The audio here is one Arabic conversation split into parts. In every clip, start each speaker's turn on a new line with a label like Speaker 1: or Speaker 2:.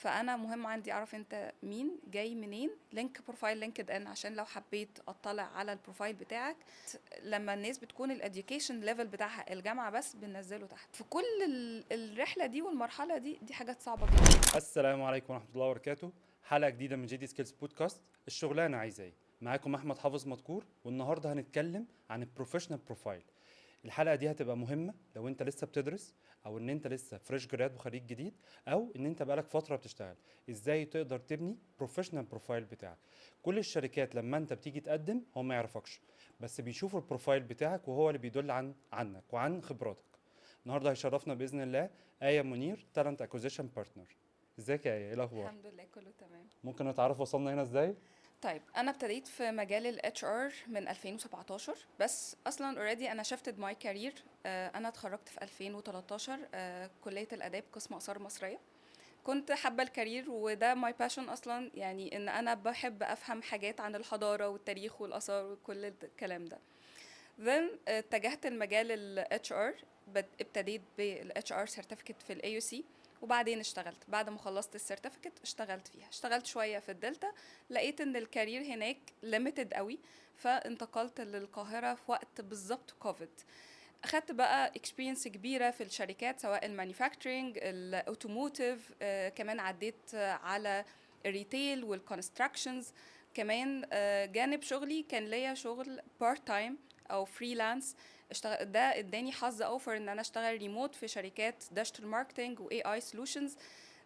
Speaker 1: فانا مهم عندي اعرف انت مين، جاي منين، لينك بروفايل لينكد ان عشان لو حبيت اطلع على البروفايل بتاعك. لما الناس بتكون الاديوكيشن ليفل بتاعها الجامعه بس بننزله تحت. في كل الرحله دي والمرحله دي حاجات صعبه جدا.
Speaker 2: السلام عليكم ورحمة الله وبركاته. حلقة جديدة من جي دي سكيلز بودكاست. الشغلانة عايزة ايه؟ معاكم أحمد حافظ مدكور، والنهاردة هنتكلم عن البروفيشنال بروفايل. الحلقة دي هتبقى مهمة لو انت لسه بتدرس، او ان انت لسه فريش جراد وخريج جديد، او ان انت بقالك فترة بتشتغل. ازاي تقدر تبني بروفيشنال بروفايل بتاعك؟ كل الشركات لما انت بتيجي تقدم هم ما يعرفكش، بس بيشوفوا البروفايل بتاعك وهو اللي بيدل عنك وعن خبراتك. النهارده هيشرفنا باذن الله آية منير، تالنت اكوزيشن بارتنر. ازيك يا آية؟ ايه الاخبار؟
Speaker 1: الحمد لله كله تمام.
Speaker 2: ممكن نتعرف وصلنا هنا ازاي؟
Speaker 1: طيب انا ابتديت في مجال الاتش ار من 2017، بس اصلا اوريدي انا شفتد ماي كارير. انا اتخرجت في 2013 كليه الاداب قسم اثار مصريه. كنت حابه الكارير وده ماي باشن اصلا، يعني ان انا بحب افهم حاجات عن الحضاره والتاريخ والاثار وكل الكلام ده. then اتجهت المجال ال HR. ابتديت بال HR certificate في ال AUC، وبعدين اشتغلت بعد ما خلصت السيرتيفيكت اشتغلت فيها. اشتغلت شوية في الدلتا، لقيت ان الكارير هناك limited قوي، فانتقلت للقاهرة في وقت بالظبط كوفيد. اخدت بقى experience كبيرة في الشركات سواء المانيفاكتشرنج الاوتوموتيف، كمان عديت على الريتيل والكونستراكشنز. كمان جانب شغلي كان ليا شغل بارت تايم او فريلانس. ده اداني حظ اوفر ان انا اشتغل ريموت في شركات ديجيتال ماركتنج واي اي سولوشنز.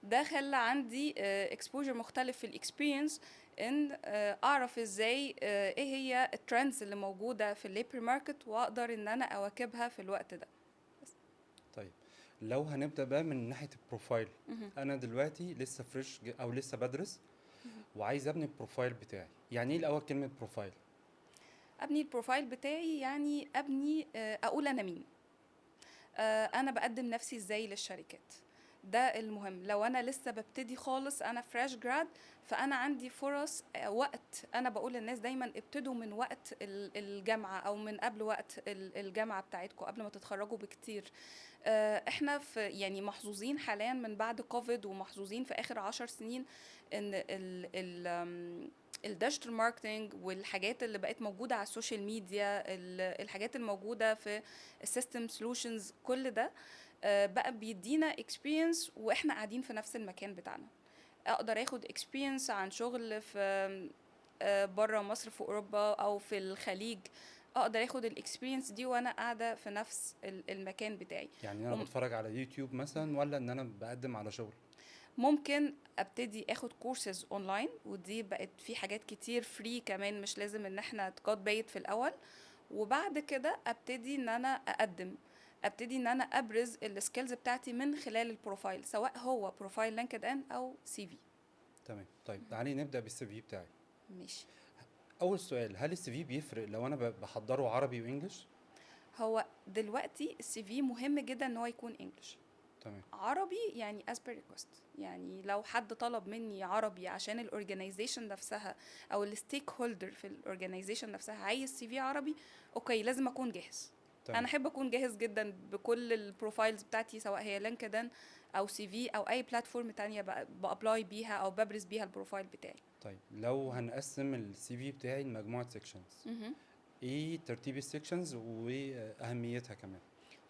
Speaker 1: ده خلى عندي اكسبوجر مختلف في الاكسبيرينس، ان اعرف ازاي ايه هي الترندز اللي موجوده في الليبر ماركت، واقدر ان انا اواكبها في الوقت ده.
Speaker 2: طيب، لو هنبدأ بقى من ناحية البروفايل.
Speaker 1: مهم.
Speaker 2: انا دلوقتي لسه فريش او لسه بدرس،
Speaker 1: مهم.
Speaker 2: وعايز ابني البروفايل بتاعي. يعني ايه الاول كلمة بروفايل؟
Speaker 1: ابني البروفايل بتاعي يعني ابني اقول انا مين، انا بقدم نفسي ازاي للشركات. ده المهم. لو انا لسه ببتدي خالص، انا فريش جراد، فانا عندي فرص وقت. انا بقول للناس دايما ابتدوا من وقت الجامعه او من قبل وقت الجامعه بتاعتكم، قبل ما تتخرجوا بكتير. احنا في يعني محظوظين حاليا من بعد كوفيد، ومحظوظين في اخر 10 سنين ان الديجيتال ماركتنج والحاجات اللي بقت موجوده على السوشيال ميديا، الحاجات الموجوده في السيستم سولوشنز، كل ده بقى بيدينا اكسبيرينس واحنا قاعدين في نفس المكان بتاعنا. اقدر اخد اكسبيرينس عن شغل في بره مصر، في اوروبا او في الخليج. اقدر اخد الاكسبيرينس دي وانا قاعده في نفس المكان بتاعي.
Speaker 2: يعني انا بتفرج على يوتيوب مثلا، ولا ان انا بقدم على شغل؟
Speaker 1: ممكن ابتدي اخد كورسز اونلاين، ودي بقت في حاجات كتير فري كمان، مش لازم ان احنا تقعد بايت في الاول. وبعد كده ابتدي ان انا اقدم، ابتدي ان انا ابرز السكيلز بتاعتي من خلال البروفايل، سواء هو بروفايل لينكد ان او سي في.
Speaker 2: تمام. طيب تعالي نبدأ بالسي في بتاعي.
Speaker 1: ماشي.
Speaker 2: اول سؤال، هل السي في بيفرق لو انا بحضره عربي وانجليش؟
Speaker 1: هو دلوقتي السي في مهم جدا ان هو يكون انجلش.
Speaker 2: تمام.
Speaker 1: عربي يعني as per request، يعني لو حد طلب مني عربي عشان الاورجنايزيشن نفسها او الستيك هولدر في الاورجنايزيشن نفسها عايز سي في عربي، اوكي لازم اكون جاهز. انا
Speaker 2: تمام.
Speaker 1: احب اكون جاهز جدا بكل البروفايلز بتاعتي، سواء هي لينكدين او سي في او اي بلاتفورم تانية بابلاي بيها او ببرز بيها البروفايل بتاعي.
Speaker 2: طيب، لو هنقسم السي في بتاعي لمجموعة سيكشنز،
Speaker 1: مهم.
Speaker 2: ايه ترتيب السيكشنز واهميتها كمان؟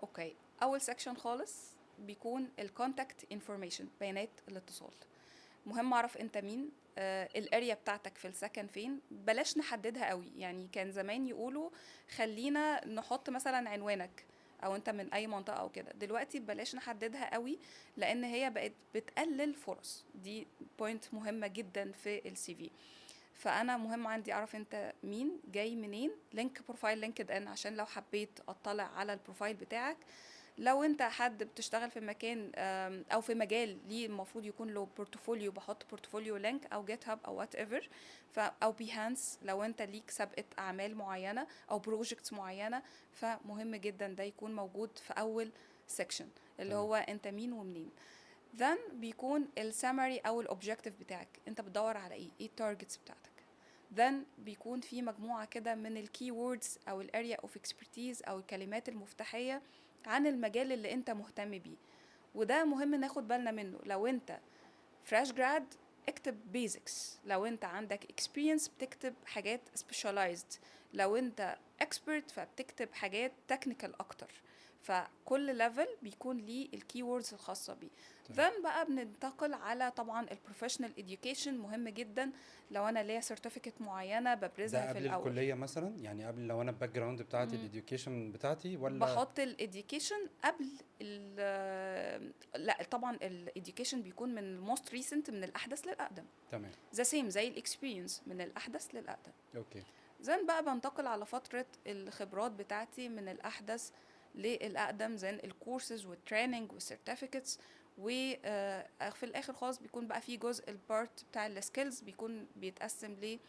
Speaker 1: اوكي، اول سيكشن خالص بيكون الكونتاكت انفورميشن، بيانات الاتصال. مهم اعرف انت مين، الاريا بتاعتك في السكن فين. بلاش نحددها قوي، يعني كان زمان يقولوا خلينا نحط مثلا عنوانك او انت من اي منطقه او كده. دلوقتي بلاش نحددها قوي، لان هي بقت بتقلل فرص. دي بوينت مهمه جدا في السي في. فانا مهم عندي اعرف انت مين، جاي منين، لينك بروفايل لينكد ان عشان لو حبيت اطلع على البروفايل بتاعك. لو انت حد بتشتغل في مكان او في مجال ليه المفروض يكون له بورتفوليو، بحط بورتفوليو لينك او جيت هاب او وات ايفر. او بيهانس لو انت ليك سابقه اعمال معينه او بروجكتس معينه. فمهم جدا ده يكون موجود في اول سيكشن، اللي
Speaker 2: تمام.
Speaker 1: هو انت مين ومنين. then بيكون السامري او الاوبجكتيف بتاعك، انت بتدور على ايه التارجتس بتاعتك. then بيكون في مجموعه كده من الكي ووردز او الاريا اوف اكسبرتيز او الكلمات المفتاحيه عن المجال اللي انت مهتم بيه. وده مهم ناخد بالنا منه. لو انت فريش جراد اكتب بيزكس، لو انت عندك اكسبيرينس بتكتب حاجات سبيشاليزد، لو انت اكسبرت فبتكتب حاجات تكنيكال اكتر. فكل ليفل بيكون ليه الكي ووردز الخاصه بيه. then بقى بننتقل على طبعا البروفيشنال education، مهم جدا. لو انا ليا سيرتيفيكت معينه
Speaker 2: ده
Speaker 1: ببرزها في
Speaker 2: قبل
Speaker 1: الاول.
Speaker 2: الكليه مثلا، يعني قبل لو انا الباك جراوند بتاعتي
Speaker 1: مم.
Speaker 2: الاديوكيشن بتاعتي، ولا؟
Speaker 1: بحط الاديوكيشن قبل لا طبعا الاديوكيشن بيكون من الموست ريسنت، من الاحدث للاقدم.
Speaker 2: تمام.
Speaker 1: ذا سيم زي الاكسبيرينس من الاحدث للاقدم.
Speaker 2: اوكي.
Speaker 1: زين بقى بنتقل على فتره الخبرات بتاعتي من الاحدث للاقدم، زين الكورسز والتريننج والسيرتيفيكتس. وفي الاخر خالص بيكون بقى في جزء البارت بتاع السكيلز، بيكون بيتقسم ل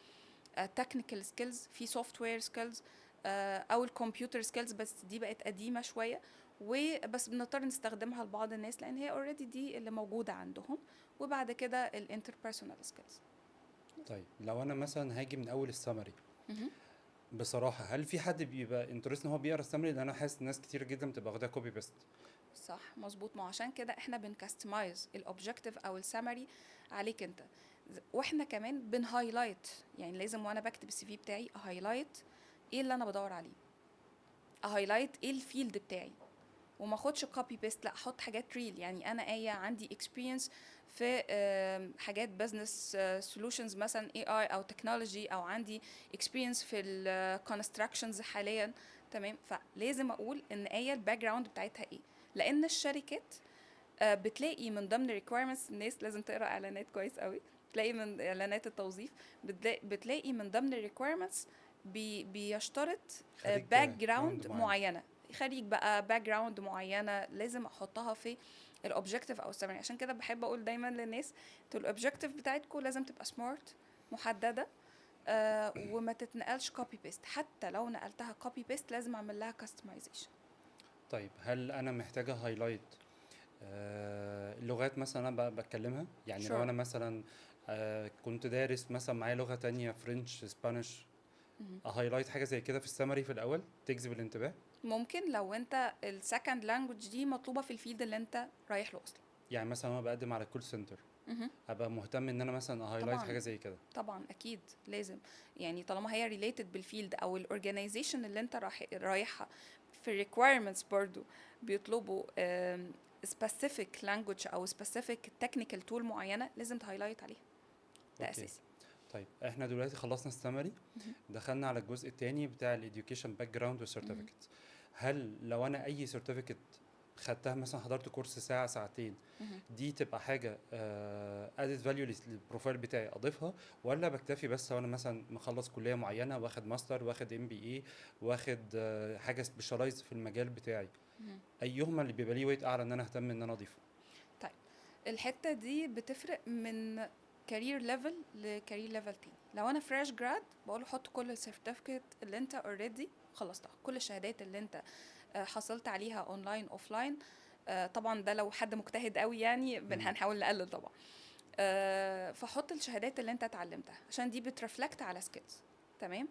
Speaker 1: تكنيكال سكيلز، في سوفت وير سكيلز، او الكمبيوتر سكيلز، بس دي بقت قديمه شويه وبس بنضطر نستخدمها لبعض الناس لان هي اوريدي دي اللي موجوده عندهم. وبعد كده الانتربيرسونال سكيلز.
Speaker 2: طيب لو انا مثلا هاجي من اول السمري، بصراحه هل في حد بيبقى انترست ان هو بيقرا السمري؟ لان انا حاسس ناس كتير جدا بتبقى واخدها كوبي بيست.
Speaker 1: صح مظبوط، ما عشان كده احنا بنكستمايز الاوبجكتيف او السمري عليك انت. واحنا كمان بنهايلايت، يعني لازم وانا بكتب السي في بتاعي اهايلايت ايه اللي انا بدور عليه، اهايلايت ايه الفيلد بتاعي، وما اخدش كوبي بيست، لا احط حاجات ريل. يعني انا عندي اكسبيرينس في حاجات بزنس سولوشنز مثلا اي اي او تكنولوجي، او عندي اكسبيرينس في الكونستراكشنز حاليا. تمام، فلازم اقول ان الباك جراوند بتاعتها ايه، لان الشركات بتلاقي من ضمن ريكويرمنتس، الناس لازم تقرا اعلانات كويس قوي، تلاقي من اعلانات التوظيف بتلاقي من ضمن الريكويرمنتس بيشترط
Speaker 2: خريج
Speaker 1: باك
Speaker 2: جراوند
Speaker 1: جراوند
Speaker 2: معين.
Speaker 1: معينه، خريج بقى باك جراوند معينه لازم احطها في الاوبجكتيف او السمري. عشان كده بحب اقول دايما للناس انتوا الاوبجكتيف بتاعتكم لازم تبقى سمارت، محدده، وما تتنقلش كوبي بيست. حتى لو نقلتها كوبي بيست لازم اعمل لها كاستمايزيشن.
Speaker 2: طيب هل انا محتاجه هايلايت اللغات مثلا انا بتكلمها؟ يعني لو
Speaker 1: sure.
Speaker 2: انا مثلا كنت دارس مثلا معايا لغه تانية، فرنش، اسبانيش،
Speaker 1: مهم.
Speaker 2: هايلايت حاجه زي كده في السمري في الاول تجذب الانتباه؟
Speaker 1: ممكن لو انت السكند لانجوج دي مطلوبه في الفيلد اللي انت رايح له اصلا.
Speaker 2: يعني مثلا انا بقدم على كول سنتر،
Speaker 1: مهم.
Speaker 2: ابقى مهتم ان انا مثلا هايلايت
Speaker 1: طبعا
Speaker 2: حاجه زي كده.
Speaker 1: طبعا اكيد لازم، يعني طالما هي ريليتد بالفيلد او الاورجنايزيشن اللي انت رايحها. في requirements برضو بيطلبوا specific language او specific technical tool معينه لازم تهايلايت عليها، ده
Speaker 2: اوكي.
Speaker 1: اساسي.
Speaker 2: طيب احنا دلوقتي خلصنا السمري،
Speaker 1: مهم.
Speaker 2: دخلنا على الجزء التاني بتاع الاديوكيشن باك جراوند
Speaker 1: مهم.
Speaker 2: والسيرتيفيكت. هل لو انا اي سيرتيفيكت خدتها مثلا، حضرت كورس ساعه ساعتين،
Speaker 1: مهم.
Speaker 2: دي تبقى حاجه ادد فاليو للبروفايل بتاعي اضيفها، ولا بكتفي بس وانا مثلا مخلص كليه معينه، واخد ماستر، واخد ام بي اي، واخد حاجه سبيشالايز في المجال بتاعي؟
Speaker 1: مهم.
Speaker 2: ايهما اللي بيبقى ليه ويت اعلى ان انا اهتم ان انا اضيفه؟
Speaker 1: طيب الحته دي بتفرق من كارير ليفل لكارير ليفل تاني. لو انا فريش جراد بقول حط كل السيرتيفيكت اللي انت اوريدي خلصتها، كل الشهادات اللي انت حصلت عليها اونلاين اوفلاين. طبعا ده لو حد مجتهد قوي يعني هنحاول نقلل طبعا. فحط الشهادات اللي انت اتعلمتها عشان دي بترفلكت على سكيلز. تمام.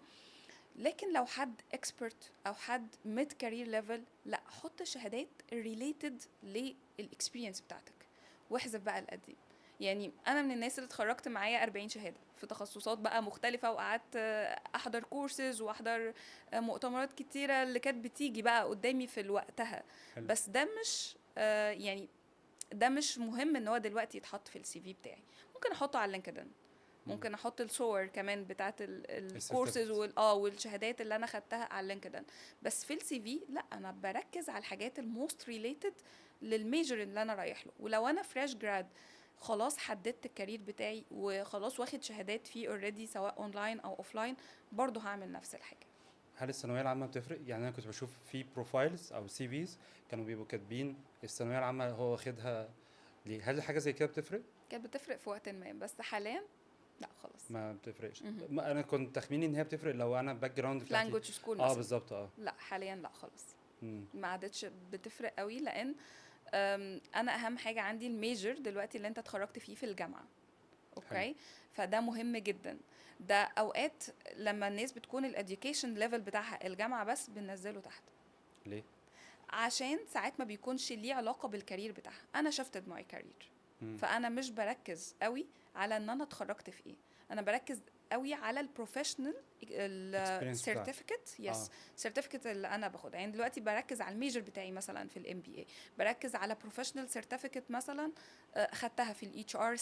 Speaker 1: لكن لو حد اكسبرت او حد ميد كارير ليفل، لا حط شهادات ريليتد للاكسبيرينس بتاعتك واحذف بقى القديم. يعني انا من الناس اللي اتخرجت معايا 40 شهاده في تخصصات بقى مختلفه، وقعدت احضر كورسز واحضر مؤتمرات كتيره اللي كانت بتيجي بقى قدامي في وقتها.
Speaker 2: حلو.
Speaker 1: بس ده مش يعني ده مش مهم ان هو دلوقتي يتحط في السي في بتاعي. ممكن احطه على لينكدين، ممكن احط الصور كمان بتاعت الكورسز والشهادات اللي انا خدتها على لينكدين. بس في السي في لا، انا بركز على الحاجات الموست ريليتد للميجر اللي انا رايح له. ولو انا فريش جراد خلاص حددت الكارير بتاعي وخلاص واخد شهادات فيه اوريدي سواء اونلاين او اوفلاين، برضه هعمل نفس الحاجه.
Speaker 2: هل الثانويه العامه بتفرق؟ يعني انا كنت بشوف في بروفايلز او سي فيز كانوا بيبقوا كاتبين الثانويه العامه هو واخدها ليه. هل حاجه زي كده بتفرق؟
Speaker 1: كانت بتفرق في وقت ما، بس حاليا لا خلاص.
Speaker 2: ما بتفرقش.
Speaker 1: مهم.
Speaker 2: انا كنت تخميني ان هي بتفرق لو انا الباك جراوند
Speaker 1: في
Speaker 2: بتاعتي.
Speaker 1: لانجوج سكول
Speaker 2: اه
Speaker 1: مثلا
Speaker 2: بالظبط اه.
Speaker 1: لا، حاليا لا خلاص.
Speaker 2: مم.
Speaker 1: ما عادتش بتفرق قوي، لان انا اهم حاجه عندي الميجر دلوقتي اللي انت اتخرجت فيه في الجامعه.
Speaker 2: حلو.
Speaker 1: اوكي، فده مهم جدا. ده اوقات لما الناس بتكون الاديوكيشن ليفل بتاعها الجامعه بس بننزله تحت،
Speaker 2: ليه؟
Speaker 1: عشان ساعات ما بيكونش ليه علاقه بالكارير بتاعها. انا شفتد ماي كارير، فانا مش بركز قوي على ان انا اتخرجت في ايه، انا بركز قوي على البروفيشنال
Speaker 2: experience بتاعك.
Speaker 1: السيرتيفيكت. يس، سيرتيفيكت اللي انا باخدها. يعني دلوقتي بركز على الميجر بتاعي مثلا في الام بي اي، بركز على بروفيشنال سيرتيفيكت مثلا خدتها في الاتش ار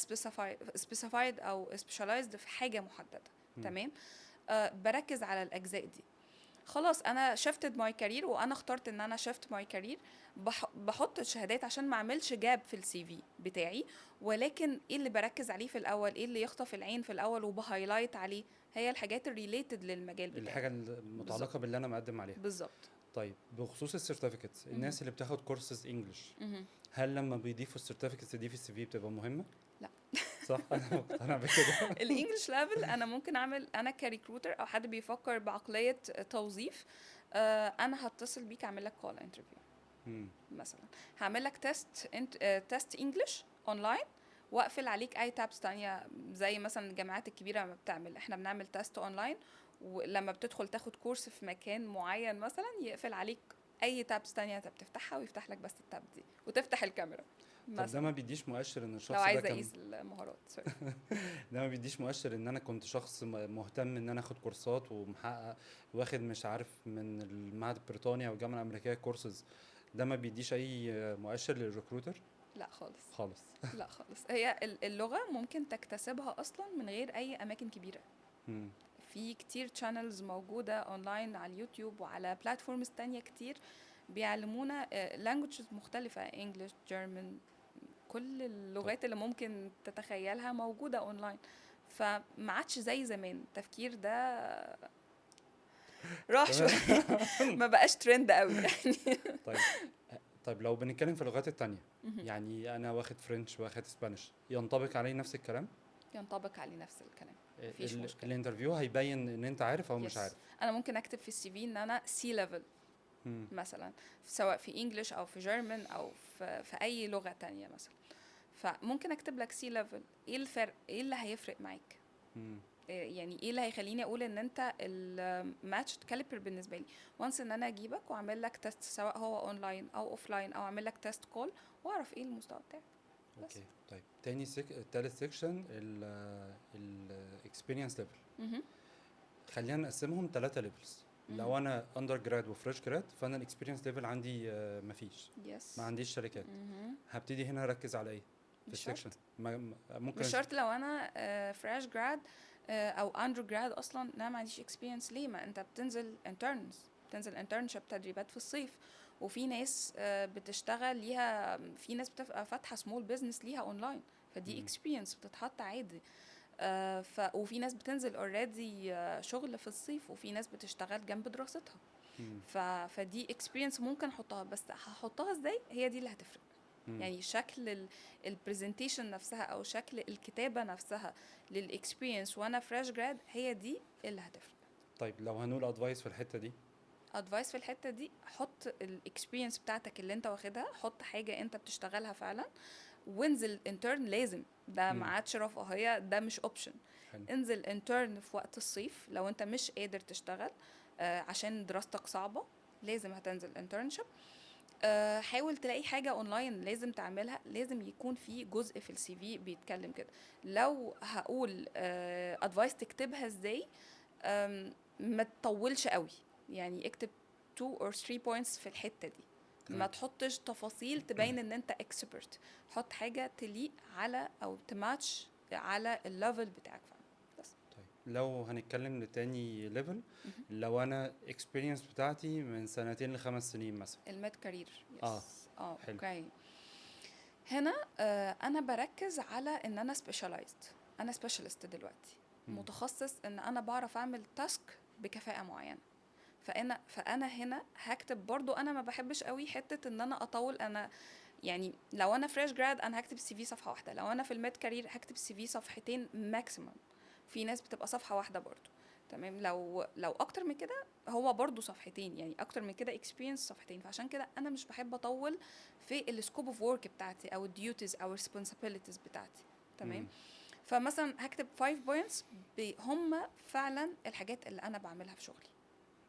Speaker 1: سبيسيفايد او سبيشالايزد في حاجه محدده. تمام. بركز على الاجزاء دي. خلاص انا شفتد ماي كارير، وانا اخترت ان انا شفت ماي كارير. بحط الشهادات عشان ما اعملش جاب في السي في بتاعي، ولكن ايه اللي بركز عليه في الاول، ايه اللي يخطف العين في الاول وبهايلايت عليه، هي الحاجات الريليتد للمجال بتاعي.
Speaker 2: الحاجه المتعلقه
Speaker 1: بالظبط.
Speaker 2: باللي انا مقدم عليها.
Speaker 1: بالظبط.
Speaker 2: طيب بخصوص السيرتيفيكتس، الناس اللي بتاخد كورسز انجلش، هل لما بيضيفوا السيرتيفيكتس دي في السي في بتبقى مهمه؟
Speaker 1: لا.
Speaker 2: صح، انا مقتنع بكده.
Speaker 1: الانجليش ليفل انا ممكن اعمل، انا كريكروتر او حد بيفكر بعقليه توظيف، انا هتصل بيك اعمل لك كول انترفيو مثلا، هعمل لك تيست انجلش اونلاين، واقفل عليك اي تابس تانية زي مثلا الجامعات الكبيره ما بتعمل. احنا بنعمل تيست اونلاين، ولما بتدخل تاخد كورس في مكان معين مثلا يقفل عليك اي تابس تانية انت بتفتحها، ويفتح لك بس التاب دي وتفتح الكاميرا
Speaker 2: طب ده
Speaker 1: مثلا.
Speaker 2: ما بيديش مؤشر ان
Speaker 1: لو
Speaker 2: الشخص ده
Speaker 1: عايزه
Speaker 2: كان
Speaker 1: اقيس المهارات. سوري.
Speaker 2: ده ما بيديش مؤشر ان انا كنت شخص مهتم ان انا اخد كورسات ومحقق، واخد مش عارف من المعهد البريطاني او الجامعه الامريكيه كورسز؟ ده ما بيديش اي مؤشر للريكروتر
Speaker 1: لا خالص.
Speaker 2: خالص؟
Speaker 1: لا خالص. هي اللغة ممكن تكتسبها أصلا من غير أي أماكن كبيرة.
Speaker 2: مم.
Speaker 1: في كتير channels موجودة أونلاين على اليوتيوب وعلى platforms تانية كتير بيعلمونا languages مختلفة، English, German، كل اللغات اللي ممكن تتخيلها موجودة أونلاين. فما عادش زي زمان، التفكير ده راح شوية. ما بقاش ترند قوي يعني.
Speaker 2: طيب طيب لو بنتكلم في اللغات التانية، يعني انا واخد فرنش واخد اسبانيش، ينطبق عليه نفس الكلام؟
Speaker 1: ينطبق عليه نفس الكلام، مفيش مشكلة.
Speaker 2: الانترفيو هيبين ان انت عارف او مش عارف.
Speaker 1: انا ممكن اكتب في السي في ان انا سي ليفل مثلا، سواء في انجلش او في جيرمان او في اي لغه تانية مثلا. فممكن اكتب لك سي ليفل. ايه الفرق؟ ايه اللي هيفرق معاك؟ يعني ايه اللي هيخليني اقول ان انت الماتش كاليبر بالنسبه لي؟ وانس ان انا اجيبك واعمل لك تيست، سواء هو اونلاين او اوفلاين، او اعمل لك تيست كول واعرف ايه المستوى بتاعك. بس.
Speaker 2: اوكي. طيب تالت سيكشن الاكسبيرينس ليفل. خلينا نقسمهم 3 ليفلز. لو انا اندر جراد وفريش جراد، فانا الاكسبيرينس ليفل عندي مفيش، ما عنديش شركات. هبتدي هنا اركز على ايه في السكشن؟ ممكن
Speaker 1: مش شرط. لو انا فريش جراد او اندر جراد اصلا انا ما عنديش اكسبيرينس، ليه؟ ما انت بتنزل انترنشيب تدريبات في الصيف، وفي ناس بتشتغل ليها، في ناس بتبقى فاتحه سمول بزنس ليها اونلاين، فدي اكسبيرينس بتتحط عادي. وفي ناس بتنزل اوريدي شغل في الصيف، وفي ناس بتشتغل جنب دراستها. فدي اكسبيرينس ممكن احطها، بس هحطها ازاي؟ هي دي اللي هتفرق. يعني شكل البرزنتيشن نفسها او شكل الكتابه نفسها للاكسبيرينس وانا فريش جراد، هي دي اللي هتفرق.
Speaker 2: طيب لو هنقول ادفايس في الحته دي،
Speaker 1: ادفايس في الحته دي، حط الاكسبيرينس بتاعتك اللي انت واخدها، حط حاجه انت بتشتغلها فعلا، وانزل انترن. لازم، ده ما عادش رفاهيه، ده مش اوبشن. انزل انترن في وقت الصيف لو انت مش قادر تشتغل عشان دراستك صعبه، لازم هتنزل انترنشيب. حاول تلاقي حاجه اونلاين لازم تعملها، لازم يكون في جزء في السي في بيتكلم كده. لو هقول ادفايس تكتبها ازاي، ما تطولش قوي، يعني اكتب 2 or 3 points في الحته دي. ما تحطش تفاصيل تبين ان انت اكسبرت، حط حاجه تليق على او تماتش على الليفل بتاعك فعلا. بس.
Speaker 2: طيب لو هنتكلم لتاني ليفل، لو انا اكسبيرينس بتاعتي من 2 ل5 سنين مثلا،
Speaker 1: الميد كارير.
Speaker 2: حلو.
Speaker 1: اوكي. هنا انا بركز على ان انا سبيشالايزد، انا سبيشالست دلوقتي، متخصص ان انا بعرف اعمل تاسك بكفاءه معينه. فانا هنا هكتب برضو، انا ما بحبش قوي حته ان انا اطول. انا يعني لو انا فريش جراد انا هكتب السي في صفحه واحده، لو انا في الميد كارير هكتب السي في صفحتين ماكسيمم، في ناس بتبقى صفحه واحده برضو. تمام. لو اكتر من كده هو برضو صفحتين، يعني اكتر من كده اكسبيرينس صفحتين. فعشان كده انا مش بحب اطول في السكوب اوف ورك بتاعتي او الديوتيز او الريسبونسابيلتيز بتاعتي. تمام. فمثلا هكتب 5 بوينتس هم فعلا الحاجات اللي انا بعملها في شغلي.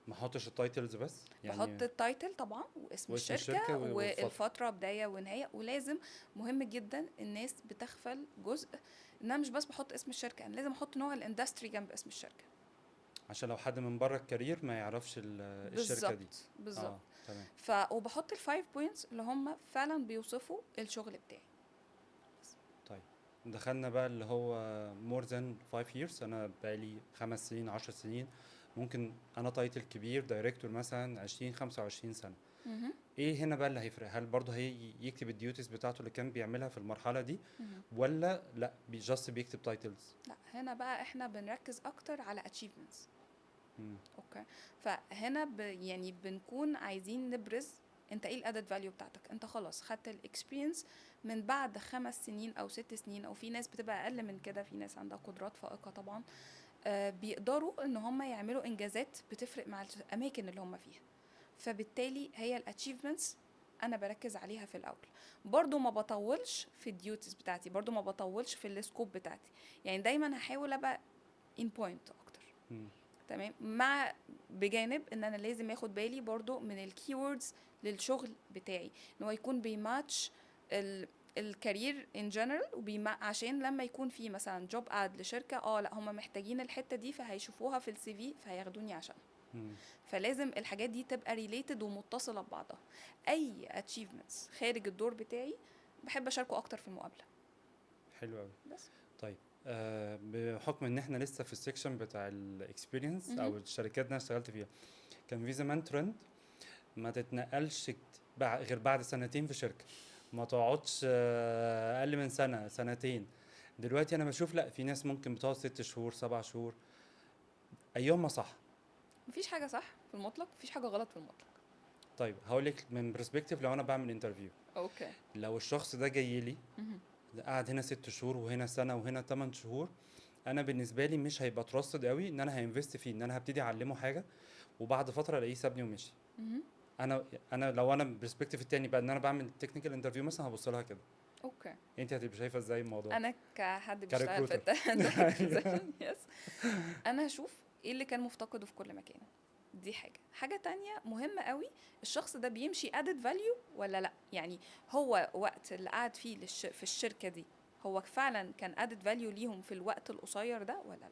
Speaker 2: ما احطش التايتلز بس
Speaker 1: بحط التايتل طبعا واسم
Speaker 2: واسم
Speaker 1: الشركه
Speaker 2: الشركه والفتره.
Speaker 1: والفتره بدايه ونهايه. ولازم مهم جدا الناس بتغفل جزء ان انا مش بس بحط اسم الشركه، انا لازم احط نوع الاندستري جنب اسم الشركه.
Speaker 2: عشان لو حد من بره الكارير ما يعرفش الشركه دي.
Speaker 1: بالظبط.
Speaker 2: تمام.
Speaker 1: وبحط الفايف بوينتس اللي هم فعلا بيوصفوا الشغل بتاعي.
Speaker 2: طيب دخلنا بقى اللي هو more than 5 years، انا بقالي 5 سنين 10 سنين، ممكن انا تايتل كبير دايركتور مثلا 20 25 سنه.
Speaker 1: مهم.
Speaker 2: ايه هنا بقى اللي هيفرق؟ هل برضه هي يكتب الديوتيز بتاعته اللي كان بيعملها في المرحله دي،
Speaker 1: مهم.
Speaker 2: ولا لا جاست بيكتب تايتلز؟
Speaker 1: لا، هنا بقى احنا بنركز اكتر على achievements. اوكي. فهنا يعني بنكون عايزين نبرز انت ايه الادد فاليو بتاعتك. انت خلاص خدت الاكسبيرينس من بعد 5 سنين او 6 سنين، او في ناس بتبقى اقل من كده، في ناس عندها قدرات فائقه طبعا. بيقدروا ان هم يعملوا انجازات بتفرق مع الاماكن اللي هم فيها. فبالتالي هي الاتشيفمنتس انا بركز عليها في الاول. برضو ما بطولش في الديوتيز بتاعتي، برضو ما بطولش في السكوب بتاعتي. يعني دايما هحاول ابقى ان بوينت اكتر.
Speaker 2: مم.
Speaker 1: تمام. مع بجانب ان انا لازم اخد بالي برضو من الكيوردز للشغل بتاعي، ان هو يكون بيماتش الكارير ان جنرال، عشان لما يكون في مثلا جوب اد لشركه، لا هم محتاجين الحته دي فهيشوفوها في السي في فهياخدوني عشان.
Speaker 2: مم.
Speaker 1: فلازم الحاجات دي تبقى ريليتد ومتصله ببعضها. اي اتشيفمنتس خارج الدور بتاعي بحب اشاركه اكتر في المقابله.
Speaker 2: حلو قوي.
Speaker 1: بس
Speaker 2: طيب بحكم ان احنا لسه في السكشن بتاع الاكسبيرينس
Speaker 1: مهم.
Speaker 2: او الشركات اللي انا اشتغلت فيها، كان في زمان ترند ما تتنقلش غير بعد سنتين في شركه، ما تقعدش اقل من سنه سنتين. دلوقتي انا بشوف لا، في ناس ممكن بتقعد 6 شهور 7 شهور. ايهما صح؟
Speaker 1: مفيش حاجه صح في المطلق، مفيش حاجه غلط في المطلق.
Speaker 2: طيب هقول لك من برسبكتيف، لو انا بعمل انترفيو،
Speaker 1: اوكي.
Speaker 2: لو الشخص ده جاي لي
Speaker 1: مهم.
Speaker 2: قعد هنا 6 شهور وهنا سنه وهنا 8 شهور، انا بالنسبه لي مش هيبقى تراستد قوي ان انا هينفست فيه، ان انا هبتدي اعلمه حاجه وبعد فتره الاقيه سابني ومشي.
Speaker 1: مهم.
Speaker 2: انا لو انا برسبكتيف التاني بقى ان انا بعمل تكنيكال انترفيو مثلا، هبص لها كده.
Speaker 1: اوكي.
Speaker 2: انت هتبقى شايفه ازاي الموضوع
Speaker 1: انا كحد بيشتغل في
Speaker 2: كريكروتر؟
Speaker 1: التالنت اكوزيشن، يس، انا هشوف ايه اللي كان مفتقده في كل مكان. دي حاجة تانية مهمة قوي، الشخص ده بيمشي added value ولا لا. يعني هو وقت اللي قعد فيه في الشركة دي هو فعلا كان added value ليهم في الوقت القصير ده ولا لا.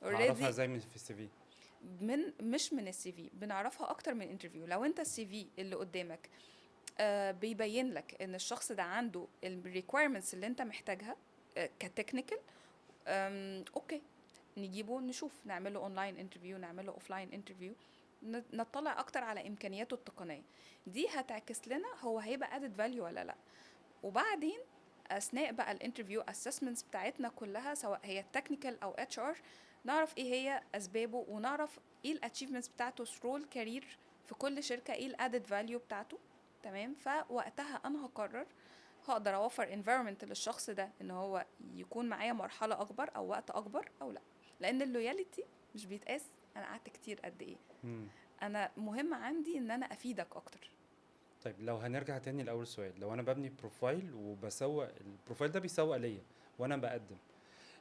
Speaker 2: هعرفها
Speaker 1: already
Speaker 2: ازاي من في السي في؟
Speaker 1: مش من السي في، بنعرفها اكتر من انترفيو. لو انت السي في اللي قدامك بيبين لك ان الشخص ده عنده الريكويرمنتس اللي انت محتاجها كتكنيكال، اوكي، نجيبه نشوف، نعمله اونلاين انترفيو، نعمله اوفلاين انترفيو، نطلع اكتر على امكانياته التقنيه. دي هتعكس لنا هو هيبقى ادد فاليو ولا لا. وبعدين اثناء بقى الانترفيو اسسمنتس بتاعتنا كلها، سواء هي تكنيكال او اتش ار، نعرف ايه هي اسبابه ونعرف ايه الاتشيفمنتس بتاعته ثرو الكارير في كل شركه، ايه الادد فاليو بتاعته. تمام. فوقتها انا هقرر هقدر اوفر انفايرمنت للشخص ده ان هو يكون معايا مرحله اكبر او وقت اكبر او لا. لان اللويالتي مش بيتقاس انا قعدت كتير قد ايه،
Speaker 2: مم.
Speaker 1: انا مهم عندي ان انا افيدك اكتر.
Speaker 2: طيب لو هنرجع تاني لاول سؤال، لو انا ببني بروفايل وبسوق البروفايل ده بيسوق ليا وانا بقدم،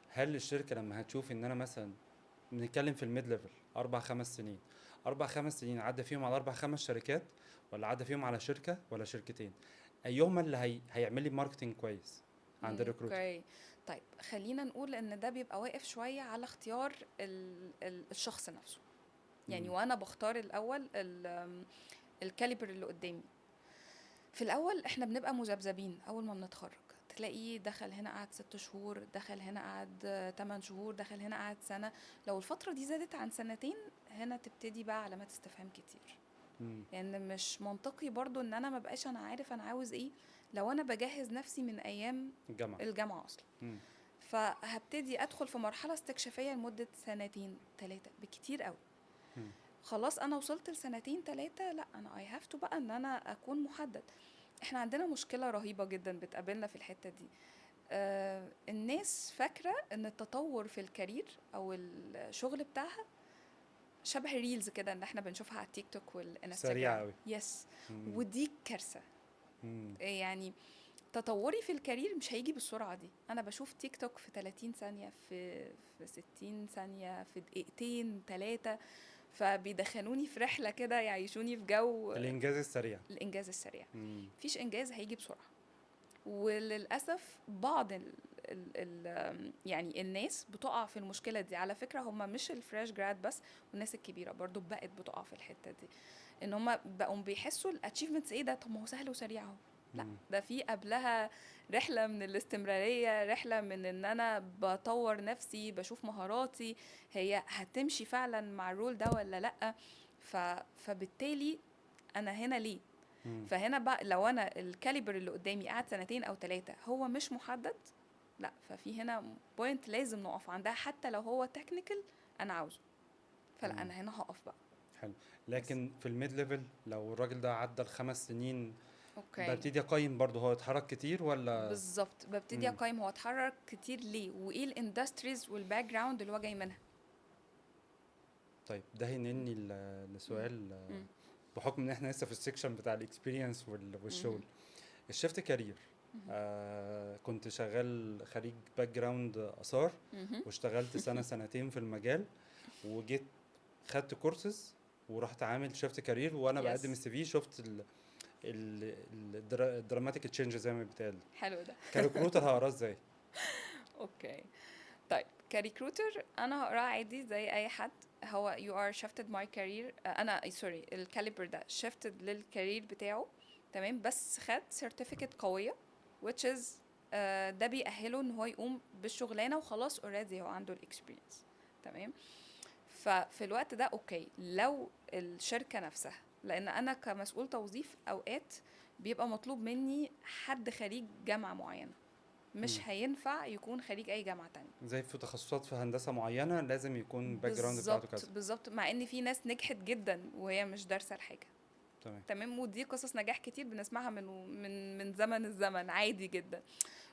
Speaker 2: هل الشركه لما هتشوف ان انا مثلا بنتكلم في الميد ليفل 4 5 سنين، 4 5 سنين عدى فيهم على 4 5 شركات، ولا عدى فيهم على شركه ولا شركتين، ايهما اللي هيعمل لي ماركتنج كويس عند الريكروتر؟
Speaker 1: اوكي. طيب خلينا نقول ان ده بيبقى واقف شويه على اختيار الشخص نفسه. يعني
Speaker 2: مم.
Speaker 1: وانا بختار الاول الكاليبر اللي قدامي. في الاول احنا بنبقى مذبذبين اول ما بنتخرج، تلاقيه دخل هنا قعد 6 شهور، دخل هنا قعد 8 شهور، دخل هنا قعد سنة. لو الفترة دي زادت عن سنتين، هنا تبتدي بقى علامات استفهام كتير.
Speaker 2: مم.
Speaker 1: يعني مش منطقي برضو ان انا ما بقاش انا عارف انا عاوز ايه لو انا بجهز نفسي من ايام
Speaker 2: الجامعه.
Speaker 1: الجامعة اصلا.
Speaker 2: مم.
Speaker 1: فهبتدي ادخل في مرحلة استكشافية لمدة 2 3 بكتير قوي.
Speaker 2: مم.
Speaker 1: خلاص انا وصلت لسنتين 3، لا انا I have to بقى ان انا اكون محدد. احنا عندنا مشكلة رهيبة جدا بتقابلنا في الحتة دي. الناس فاكرة ان التطور في الكارير او الشغل بتاعها شبه الريلز كده، ان احنا بنشوفها على التيك توك
Speaker 2: سريعه
Speaker 1: والانستجرام.
Speaker 2: قوي.
Speaker 1: يس. ودي كارثة.
Speaker 2: مم.
Speaker 1: يعني تطوري في الكارير مش هيجي بالسرعة دي. انا بشوف تيك توك في 30 ثانية، في 60 ثانية، في دقيقتين 3. فبيدخلوني في رحله كده، يعيشوني في جو
Speaker 2: الانجاز السريع.
Speaker 1: الانجاز السريع.
Speaker 2: مم.
Speaker 1: مفيش انجاز هيجي بسرعه. وللاسف بعض يعني الناس بتقع في المشكله دي. على فكره هم مش الفريش جراد بس، والناس الكبيره برضو بقت بتقع في الحته دي، ان هم بقوا بيحسوا الاتشيفمنتس ايه ده، طب ما هو سهل وسريع اهو. لا،
Speaker 2: مم.
Speaker 1: ده في قبلها رحله من الاستمراريه، رحله من ان انا بطور نفسي، بشوف مهاراتي هي هتمشي فعلا مع الرول ده ولا لا. ف... فبالتالي انا هنا ليه؟
Speaker 2: مم.
Speaker 1: فهنا بقى لو انا الكاليبر اللي قدامي قعد 2 أو 3 هو مش محدد، لا، ففي هنا بوينت لازم نقف عندها حتى لو هو تكنيكال انا عاوزه. فلا،
Speaker 2: مم.
Speaker 1: انا هنا هقف بقى.
Speaker 2: حلو.
Speaker 1: بس
Speaker 2: لكن في الميد ليفل لو الراجل ده عدى ال5 سنين،
Speaker 1: اوكي،
Speaker 2: ببتدي اقيم برضه هو اتحرك كتير ولا؟
Speaker 1: بالظبط، ببتدي
Speaker 2: مم.
Speaker 1: اقيم هو اتحرك كتير ليه، وايه الاندستريز والباك جراوند اللي هو جاي منها.
Speaker 2: طيب ده هينقلني
Speaker 1: مم.
Speaker 2: لسؤال،
Speaker 1: مم.
Speaker 2: بحكم ان احنا لسه في السكشن بتاع الاكسبيرينس والشغل.
Speaker 1: مم.
Speaker 2: الشيفت كارير،
Speaker 1: مم.
Speaker 2: كنت شغال خريج باك جراوند اثار،
Speaker 1: مم.
Speaker 2: واشتغلت سنه سنتين في المجال، وجيت خدت كورسز ورحت عامل شيفت كارير. وانا بقدم
Speaker 1: يس،
Speaker 2: السي في شفت الدراماتيك تشينج زي ما بيتقال.
Speaker 1: حلو ده.
Speaker 2: كريكروتر هقراه ازاي؟
Speaker 1: اوكي، طيب كريكروتر انا هقراه عادي زي اي حد. هو you are shifted my career، انا سوري الكاليبر ده shifted للكارير بتاعه، تمام، بس خد certificate قوية which is ده بيأهله ان هو يقوم بالشغلانة وخلاص already هو عنده الاكسبيرينس، تمام. ففي الوقت ده اوكي لو الشركة نفسها، لان انا كمسؤول توظيف اوقات بيبقى مطلوب مني حد خريج جامعة معينة،
Speaker 2: مم.
Speaker 1: مش هينفع يكون خريج اي جامعة تانية.
Speaker 2: زي في تخصصات في هندسه معينه لازم يكون باك جراوند بتاعته
Speaker 1: بالظبط
Speaker 2: كذا.
Speaker 1: بالظبط، مع ان في ناس نجحت جدا وهي مش دارسة الحاجة،
Speaker 2: تمام.
Speaker 1: تمام، ودي قصص نجاح كتير بنسمعها من زمن الزمن عادي جدا.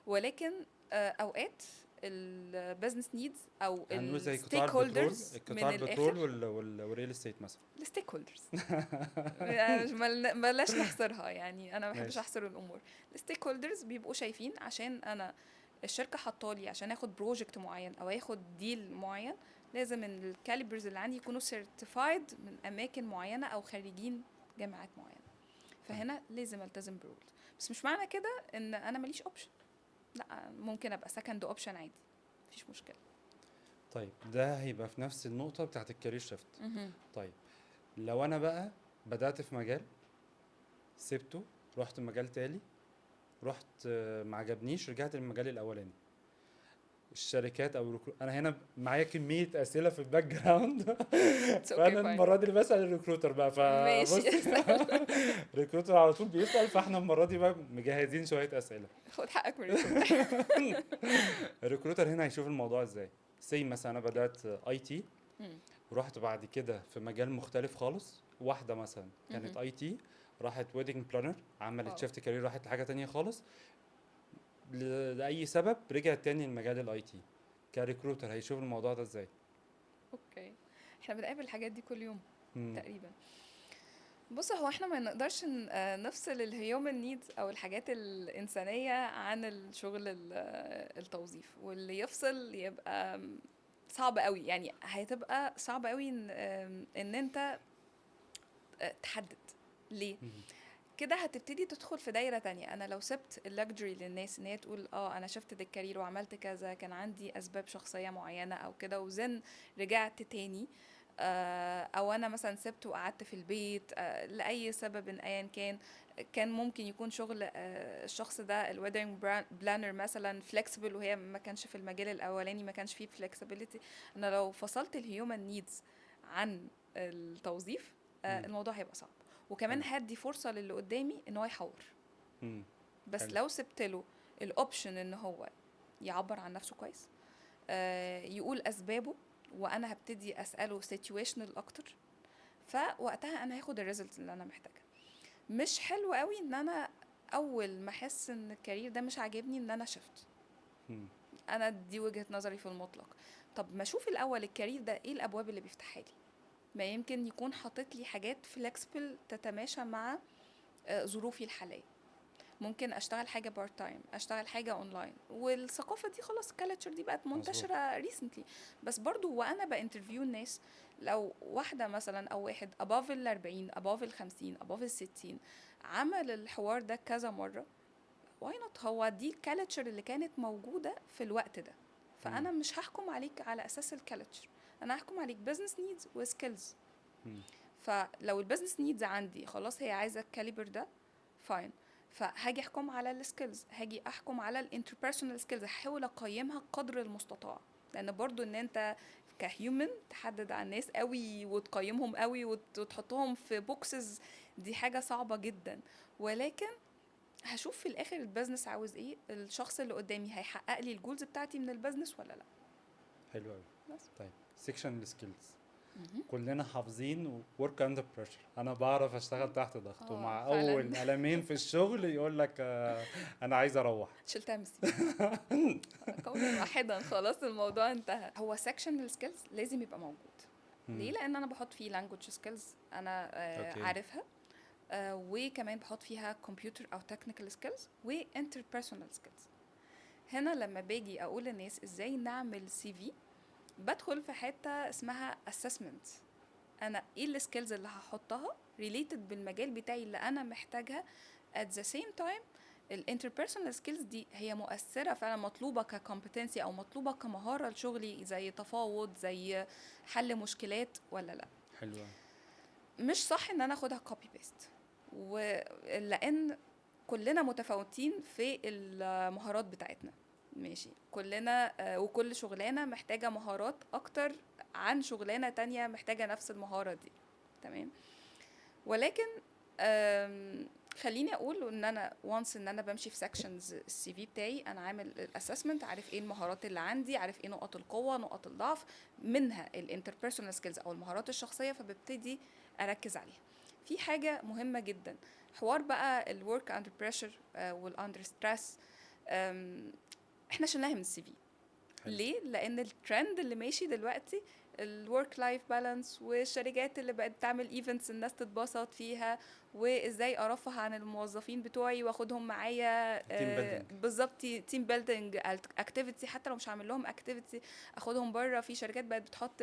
Speaker 1: ولكن اوقات البزنس نيدز او
Speaker 2: هنقول زي قطاع
Speaker 1: الستيك
Speaker 2: البترول،
Speaker 1: هولدرز
Speaker 2: قطاع
Speaker 1: من
Speaker 2: البترول
Speaker 1: الاخر.
Speaker 2: والريل استيت مثلا.
Speaker 1: الستيك هولدرز مش بلاش نحصرها، يعني انا ما بحبش
Speaker 2: ماشي.
Speaker 1: احصر الامور. الستيك هولدرز بيبقوا شايفين عشان انا الشركه حطالي عشان اخد بروجكت معين او اخد ديل معين، لازم ان الكاليبرز اللي عندي يكونوا سيرتيفايد من اماكن معينه او خريجين جامعات معينه.
Speaker 2: طيب.
Speaker 1: فهنا لازم التزم برولز، بس مش معنى كده ان انا ماليش اوبشن، لا، ممكن ابقى سكند اوبشن عادي، مفيش مشكله.
Speaker 2: طيب ده هيبقى في نفس النقطة بتاعت الكارير شيفت.
Speaker 1: مهم.
Speaker 2: طيب لو انا بقى بدأت في مجال، سبته، رحت مجال تاني، رحت ما عجبنيش، رجعت للمجال الاولاني، الشركات او انا هنا معايا كمية اسئلة في الباك جراوند.
Speaker 1: It's okay
Speaker 2: فانا
Speaker 1: fine.
Speaker 2: المرة دي اللي بسأل الريكروتر بقى،
Speaker 1: ماشي.
Speaker 2: فبص. الريكروتر على طول بيسأل، فاحنا المرة دي بقى مجهزين شوية اسئلة.
Speaker 1: خد حقك من الريكروتر.
Speaker 2: الريكروتر هنا هيشوف الموضوع ازاي؟ سي مثلا انا بدأت اي تي،
Speaker 1: مم.
Speaker 2: رحت بعد كده في مجال مختلف خالص، واحدة مثلا كانت
Speaker 1: مهم.
Speaker 2: اي تي، راحت ويدنج بلانر، عملت
Speaker 1: واو.
Speaker 2: شيفت كارير، راحت لحاجة تانية خالص، لأي سبب رجعت تاني لمجال الاي تي. كريكروتر هيشوف الموضوع ده ازاي؟
Speaker 1: اوكي، احنا بنقابل الحاجات دي كل يوم
Speaker 2: مم.
Speaker 1: تقريبا. بص، هو احنا ما نقدرش نفصل الهيومن نيدز او الحاجات الانسانيه عن الشغل التوظيف، واللي يفصل يبقى صعب قوي، يعني هتبقى صعب قوي ان انت تحدد ليه.
Speaker 2: مم.
Speaker 1: كده هتبتدي تدخل في دايرة تانية. انا لو سبت اللكجري للناس ان هي تقول انا شفت الكارير وعملت كذا، كان عندي اسباب شخصية معينة او كده، وزن رجعت تاني، او انا مثلا سبت وقعدت في البيت لاي سبب ايا كان. كان ممكن يكون شغل الشخص ده الويدنج بلانر مثلا فليكسبل، وهي ما كانش في المجال الاولاني ما كانش فيه فليكسبيليتي. انا لو فصلت الهيومن نيدز عن التوظيف
Speaker 2: مم.
Speaker 1: الموضوع هيبقى صعب، وكمان
Speaker 2: حلو.
Speaker 1: هدي فرصة للي قدامي ان هو يحور.
Speaker 2: مم.
Speaker 1: بس
Speaker 2: حلو.
Speaker 1: لو سبت له الاوبشن ان هو يعبر عن نفسه كويس، يقول اسبابه، وانا هبتدي اساله situational اكتر، فوقتها انا هاخد الريزلت اللي انا محتاجها. مش حلو قوي ان انا اول ما احس ان الكارير ده مش عاجبني ان انا شفت.
Speaker 2: مم.
Speaker 1: انا دي وجهة نظري في المطلق. طب ما اشوف الاول الكارير ده ايه الابواب اللي بيفتحها لي، ما يمكن يكون حاطط لي حاجات فلكسبل تتماشى مع ظروفي الحاليه. ممكن اشتغل حاجه بارت تايم، اشتغل حاجه اونلاين. والثقافه دي خلاص الكالتشر دي بقت منتشره ريسنتلي. بس برضو وانا بانترفيو الناس، لو واحده مثلا او واحد above ال 40 above ال 50 above ال 60 عمل الحوار ده كذا مره، واي نوت؟ هو دي الكالتشر اللي كانت موجوده في الوقت ده. فانا مش هحكم عليك على اساس الكالتشر، انا هحكم عليك بزنس نيدز وسكيلز.
Speaker 2: مم.
Speaker 1: فلو البزنس نيدز عندي خلاص هي عايزه الكاليبر ده، فاين. فهاجي احكم على السكيلز، هاجي احكم على الانتربيرسونال سكيلز، هحاول اقيمها قدر المستطاع. لان برضو ان انت كهيومن تحدد على الناس قوي وتقيمهم قوي وتحطهم في بوكسز، دي حاجه صعبه جدا. ولكن هشوف في الاخر البزنس عاوز ايه، الشخص اللي قدامي هيحقق لي الجولز بتاعتي من البزنس ولا لا.
Speaker 2: حلو قوي.
Speaker 1: بس
Speaker 2: طيب سيكشن السكيلز، كلنا حافظين work under pressure. انا بعرف اشتغل تحت ضغط، ومع
Speaker 1: فعلا
Speaker 2: اول قلمين في الشغل يقول لك انا عايز اروح.
Speaker 1: شلتها من السي في. قولا واحدا خلاص الموضوع انتهى. هو سكشن السكيلز لازم يبقى موجود. ليه؟ لان انا بحط فيه language skills انا
Speaker 2: اوكي.
Speaker 1: عارفها، وكمان بحط فيها computer او technical skills و interpersonal skills. هنا لما باجي اقول للناس ازاي نعمل سي في، بدخل في حته اسمها assessment. انا ايه السكيلز اللي هحطها related بالمجال بتاعي اللي انا محتاجها. at the same time الانتربيرسونال سكيلز دي هي مؤثره فعلا، مطلوبه ككومبتنسي او مطلوبه كمهاره لشغلي، زي تفاوض، زي حل مشكلات، ولا لا.
Speaker 2: حلو قوي.
Speaker 1: مش صح ان انا اخدها كوبي بيست، ولان كلنا متفاوتين في المهارات بتاعتنا. ماشي، كلنا وكل شغلانه محتاجه مهارات اكتر عن شغلانه تانية محتاجه نفس المهاره دي. تمام. ولكن خليني اقول ان انا وانس ان انا بمشي في سكشنز السي في بتاعي، انا عامل الاسسمنت، عارف ايه المهارات اللي عندي، عارف ايه نقط القوه نقط الضعف، منها الانتربيرسونال سكيلز او المهارات الشخصيه، فببتدي اركز عليها. في حاجه مهمه جدا، حوار بقى الورك اندر بريشر والاندر ستريس، احنا شلناها من السي في. ليه؟ لان الترند اللي ماشي دلوقتي الورك لايف بالانس، والشركات اللي بقت بتعمل ايفنتس الناس تتبسط فيها، وازاي ارفه عن الموظفين بتوعي واخدهم معايا.
Speaker 2: تيم بيلدينج.
Speaker 1: بالظبط، تيم بيلدينج اكتيفيتي، حتى لو مش هعمل لهم اكتيفيتي اخدهم بره. في شركات بقت بتحط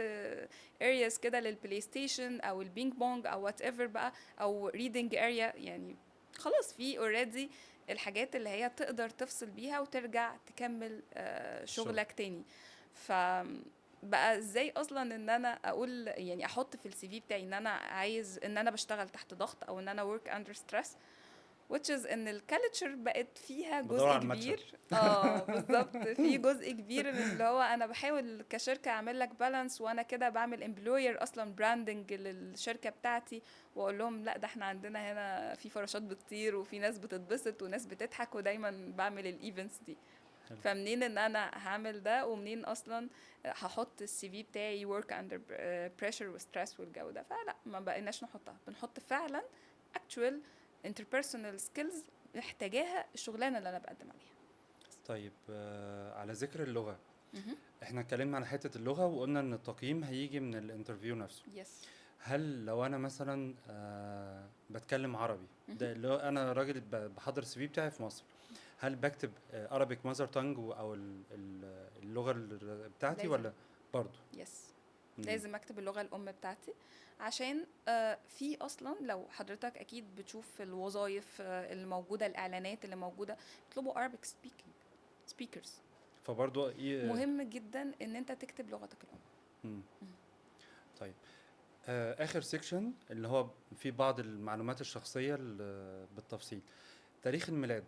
Speaker 1: ارياز كده للبلاي ستيشن او البينج بونج او وات ايفر بقى، او ريدنج اريا. يعني خلاص في اوريدي الحاجات اللي هي تقدر تفصل بيها وترجع تكمل شغلك تاني. بقى ازاي اصلا ان انا اقول يعني احط في السي في بتاعي ان انا عايز ان انا بشتغل تحت ضغط او ان انا work under stress، which is ان الكالتشر بقت فيها
Speaker 2: بدور
Speaker 1: جزء
Speaker 2: على الماتشر.
Speaker 1: كبير. بالظبط، في جزء كبير اللي هو انا بحاول كشركه اعمل لك بالانس، وانا كده بعمل امبلوير اصلا براندنج للشركه بتاعتي، واقول لهم لا ده احنا عندنا هنا في فراشات بتطير وفي ناس بتتبسط وناس بتضحك، ودايما بعمل الايفنتس دي.
Speaker 2: حلو.
Speaker 1: فمنين ان انا هعمل ده، ومنين اصلا هحط السي في بتاعي work under pressure وستريس والجو ده. فلا، ما بقيناش نحطها، بنحط فعلا actual interpersonal skills محتاجاها الشغلانه اللي انا بقدم عليها.
Speaker 2: طيب على ذكر اللغه،
Speaker 1: مهم.
Speaker 2: احنا اتكلمنا عن حته اللغه وقلنا ان التقييم هيجي من الانترفيو نفسه.
Speaker 1: يس.
Speaker 2: هل لو انا مثلا بتكلم عربي، ده اللي هو انا راجل بحضر السي في بتاعي في مصر، هل بكتب Arabic mother tongue او اللغه بتاعتي
Speaker 1: لازم.
Speaker 2: ولا برضو؟
Speaker 1: يس،
Speaker 2: مم.
Speaker 1: لازم اكتب اللغه الام بتاعتي، عشان في اصلا لو حضرتك اكيد بتشوف في الوظائف الموجوده، الاعلانات اللي موجوده بيطلبوا Arabic speakers.
Speaker 2: فبرضو
Speaker 1: مهم جدا ان انت تكتب لغتك الام.
Speaker 2: مم. طيب اخر سيكشن اللي هو في بعض المعلومات الشخصيه بالتفصيل. تاريخ الميلاد،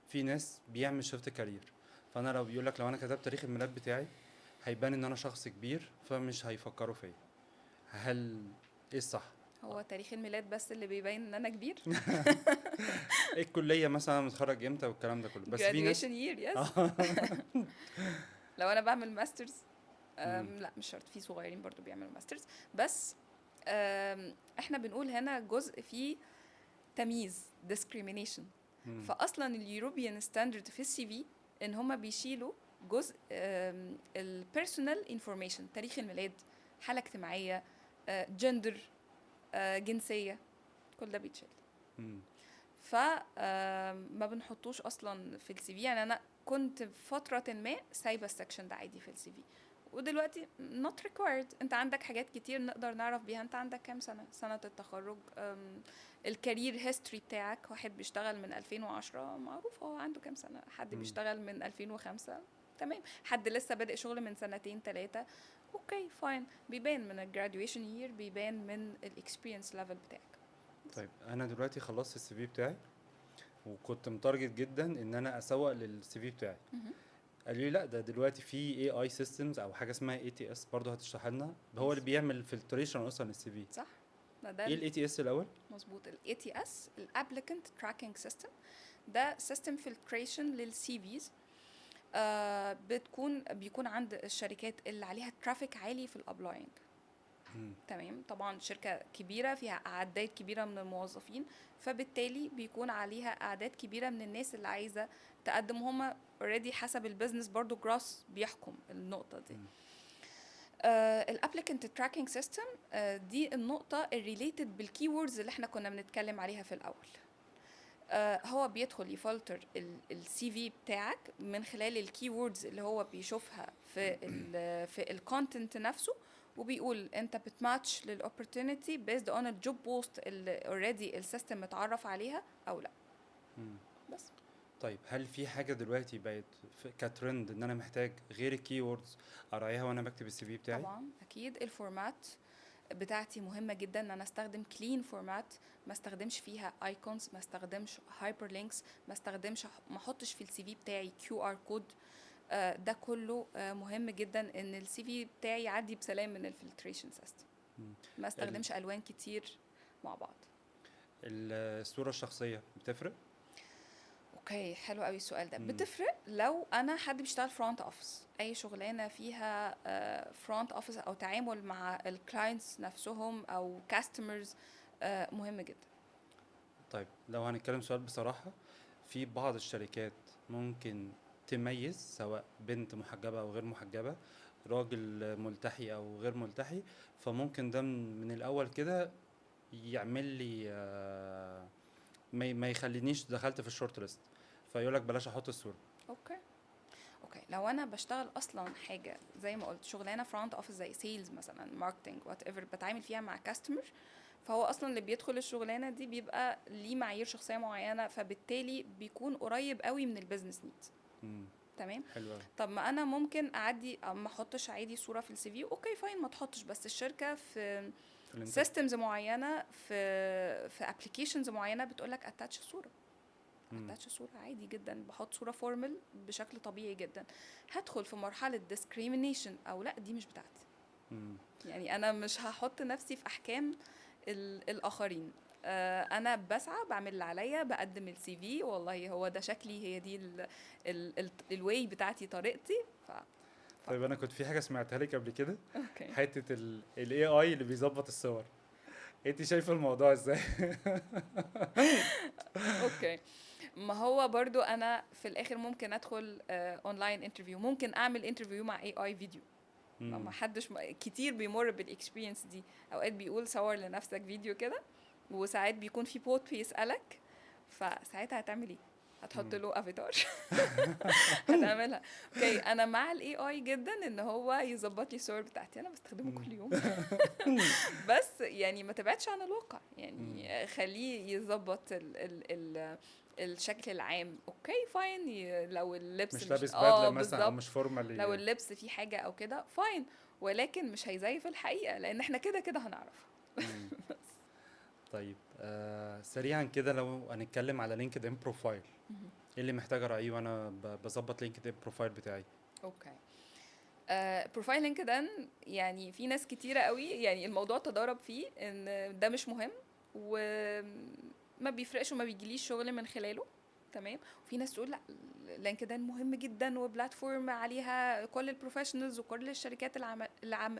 Speaker 2: في ناس بيعمل شيفت كارير، فانا لو بيقول لك لو انا كتبت تاريخ الميلاد بتاعي هيبان ان انا شخص كبير فمش هيفكروا فيا. هل ايه الصح؟
Speaker 1: هو تاريخ الميلاد بس اللي بيبين ان انا كبير؟
Speaker 2: ايه الكليه مثلا متخرج امتى والكلام ده كله، بس في
Speaker 1: graduation
Speaker 2: ناس
Speaker 1: year. يس. لو انا بعمل ماسترز، لا مش شرط، في صغيرين برضو بيعملوا ماسترز. بس احنا بنقول هنا جزء فيه تمييز discrimination. فاصلا اليوروبيان ستاندرد في السي في ان هم بيشيلوا جزء البيرسونال انفورميشن، تاريخ الميلاد، حاله اجتماعيه، جندر، جنسيه، كل ده بيتشال. ما بنحطوش اصلا في السي في. يعني انا كنت في فتره ما سايبه السكشن ده عادي في السي في، ودلوقتي not required. انت عندك حاجات كتير نقدر نعرف بيها انت عندك كام سنة التخرج، الكارير هيستوري بتاعك. واحد بيشتغل من 2010 معروف هو عنده كام سنة، حد
Speaker 2: مم.
Speaker 1: بيشتغل من 2005 تمام، حد لسه بادئ شغل من سنتين ثلاثة، اوكي فاين، بيبان من الجراديويشن يير، بيبان من الاكسبيرينس ليفل بتاعك.
Speaker 2: طيب انا دلوقتي خلصت السي في بتاعي وكنت متارجت جدا ان انا اسوق للسي في بتاعي.
Speaker 1: مهم.
Speaker 2: قالوا لي لا، ده دلوقتي في اي اي سيستمز او حاجه اسمها اي تي اس، برضه هتشرح لنا، هو اللي بيعمل فلتريشن اصلا للسي في.
Speaker 1: صح، ده
Speaker 2: ايه الاي تي اس الاول؟
Speaker 1: مظبوط. ال ATS ال Applicant Tracking System ده سيستم فلتريشن للسي فيز. بيكون عند الشركات اللي عليها ترافيك عالي في الابلاينج. تمام، طبعا شركه كبيره فيها اعداد كبيره من الموظفين، فبالتالي بيكون عليها اعداد كبيره من الناس اللي عايزه تقدم. هما اوريدي حسب البيزنس برضو جراس بيحكم النقطه دي. الابليكنت تراكنج سيستم دي النقطه الريليتد بالكي ووردز اللي احنا كنا بنتكلم عليها في الاول. هو بيدخل يفلتر السي في بتاعك من خلال الكي ووردز اللي هو بيشوفها في الكونتنت نفسه، وبيقول انت بتماتش للاوبورتونيتي بيزد اون الجوب بوست اللي اوريدي السيستم متعرف عليها او لا.
Speaker 2: مم.
Speaker 1: بس
Speaker 2: طيب هل في حاجه دلوقتي بقت كترند ان انا محتاج غير الكي ووردز اراعيها وانا بكتب السي في بتاعي؟
Speaker 1: طبعا اكيد الفورمات بتاعتي مهمه جدا، ان انا استخدم كلين فورمات، ما استخدمش فيها ايكونز، ما استخدمش هايبر لينكس، ما احطش في السي في بتاعي كيو ار كود. ده كله مهم جدا ان السي في بتاعي يعدي بسلام من الفلتريشن سيستم.
Speaker 2: مم.
Speaker 1: ما استخدمش الوان كتير مع بعض.
Speaker 2: الصوره الشخصيه بتفرق؟
Speaker 1: اوكي، حلو قوي السؤال ده.
Speaker 2: مم.
Speaker 1: بتفرق لو انا حد بيشتغل فرونت اوفيس، اي شغلانه فيها فرونت اوفيس او تعامل مع الكلاينتس نفسهم او كاستمرز، مهم جدا.
Speaker 2: طيب لو هنتكلم سؤال بصراحه، في بعض الشركات ممكن تميز سواء بنت محجبه او غير محجبه، راجل ملتحي او غير ملتحي، فممكن ده من الاول كده يعمل لي ما يخلينيش دخلت في الشورت ليست، فيقول لك بلاش احط الصوره.
Speaker 1: اوكي لو انا بشتغل اصلا حاجه زي ما قلت شغلانه فرونت اوفيس زي سيلز مثلا، ماركتنج، وات ايفر، بتعامل فيها مع كاستمر، فهو اصلا اللي بيدخل الشغلانه دي بيبقى ليه معايير شخصيه معينه، فبالتالي بيكون قريب قوي من البيزنس نيدز.
Speaker 2: مم.
Speaker 1: تمام.
Speaker 2: حلو قوي.
Speaker 1: طب ما انا ممكن اعدي ما احطش عادي صوره في السي في، اوكي فاين، ما تحطش، بس الشركه في
Speaker 2: في الانترفيو.
Speaker 1: سيستمز معينه، في ابلكيشنز معينه بتقول لك اتاتش صوره. اتاتش صوره عادي جدا، بحط صوره فورمال بشكل طبيعي جدا. هدخل في مرحله discrimination او لا، دي مش بتاعتي. يعني انا مش هحط نفسي في احكام الاخرين. انا بسعى، بعمل اللي عليا، بقدم السي في، والله هو ده شكلي، هي دي الواي بتاعتي، طريقتي.
Speaker 2: طيب انا كنت في حاجه سمعتها لك قبل كده،
Speaker 1: اوكي
Speaker 2: حته الاي اي اللي بيظبط الصور، انت شايفه الموضوع ازاي؟
Speaker 1: اوكي، ما هو برضو انا في الاخر ممكن ادخل اونلاين انترفيو، ممكن اعمل انترفيو مع اي اي فيديو. ما حدش كتير بيمر بالاكسبيرينس دي. اوقات بيقول صور لنفسك فيديو كده، وساعات بيكون في بوت بيسالك، فساعتها هتعمل ايه؟ هتحط له افاتار. هتعملها. اوكي، انا مع الاي اي جدا ان هو يظبط لي الصور بتاعتي، انا بستخدمه كل يوم. بس يعني ما تبعدش عن الواقع، يعني خليه يظبط الشكل العام. اوكي فاين، لو اللبس
Speaker 2: مش لابس بدله مثلا او
Speaker 1: بالظبط،
Speaker 2: مش فورمال.
Speaker 1: لو اللبس فيه حاجه او كده فاين، ولكن مش هيزيف الحقيقه، لان احنا كده كده هنعرف.
Speaker 2: طيب سريعا كده لو هنتكلم على لينكد ان بروفايل، ايه اللي محتاج اراعيه وانا بظبط لينكد ان بروفايل بتاعي؟
Speaker 1: اوكي، بروفايل لينكدين، يعني في ناس كتيرة قوي يعني الموضوع تضارب فيه ان ده مش مهم وما بيفرقش وما بيجيليش شغل من خلاله. تمام. وفي ناس تقول لا، لينكدين مهم جدا وبلاتفورم عليها كل البروفيشنالز وكل الشركات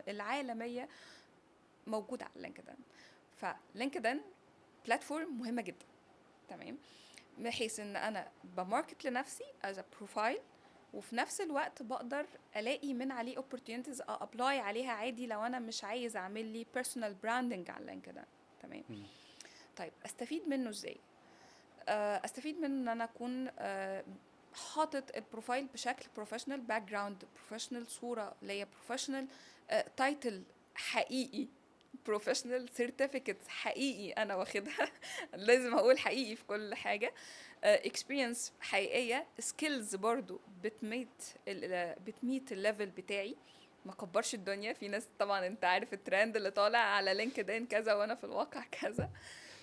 Speaker 1: العالمية موجودة على لينكدين. فلينكدين بلاتفورم مهمة جدا. تمام. بحيث ان انا بماركت لنفسي as a profile، وفي نفس الوقت بقدر الاقي من عليه opportunities ابلاي عليها عادي لو انا مش عايز اعمل لي personal branding على لينكدين. تمام. طيب استفيد منه ازاي؟ استفيد من ان انا اكون حاطط البروفايل بشكل بروفيشنال، باك جراوند بروفيشنال، صوره ليا بروفيشنال، تايتل حقيقي بروفيشنال، سيرتيفيكت حقيقي انا واخدها لازم اقول حقيقي في كل حاجه، اكسبيرينس حقيقيه، سكيلز برضو بتميت الليفل بتاعي، ما كبرش الدنيا. في ناس طبعا انت عارف الترند اللي طالع على لينكد ان كذا وانا في الواقع كذا،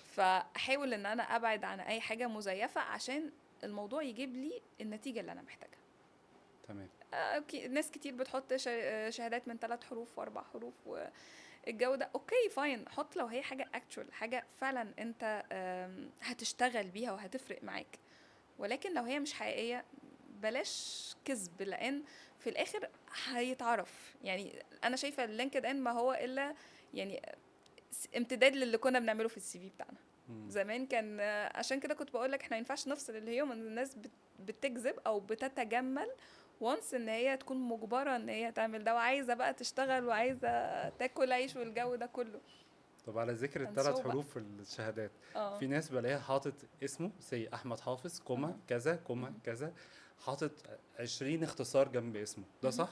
Speaker 1: فاحاول ان انا ابعد عن اي حاجه مزيفه عشان الموضوع يجيب لي النتيجه اللي انا محتاجها.
Speaker 2: تمام.
Speaker 1: ناس كتير بتحط شهادات من 3 حروف و4 حروف والجو ده، اوكي فاين، حط لو هي حاجه اكتشوال، حاجه فعلا انت هتشتغل بيها وهتفرق معاك. ولكن لو هي مش حقيقيه بلاش كذب، لان في الاخر هيتعرف. يعني انا شايفه اللينكد ان ما هو الا يعني امتداد للي كنا بنعمله في السي في بتاعنا زمان. كان عشان كده كنت بقول لك احنا ما ينفعش نفصل الهيومن. الناس بتكذب او بتتجمل وانس ان هي تكون مجبره ان هي تعمل ده، وعايزه بقى تشتغل وعايزه تاكل عيش والجو ده كله.
Speaker 2: طب على ذكر الثلاث
Speaker 1: هنسوق بقى.
Speaker 2: حروف في الشهادات،
Speaker 1: اه
Speaker 2: في ناس بلاقيها حاطط اسمه سي احمد حافظ كوما كذا كوما كذا، حاطط 20 اختصار جنب اسمه، ده صح؟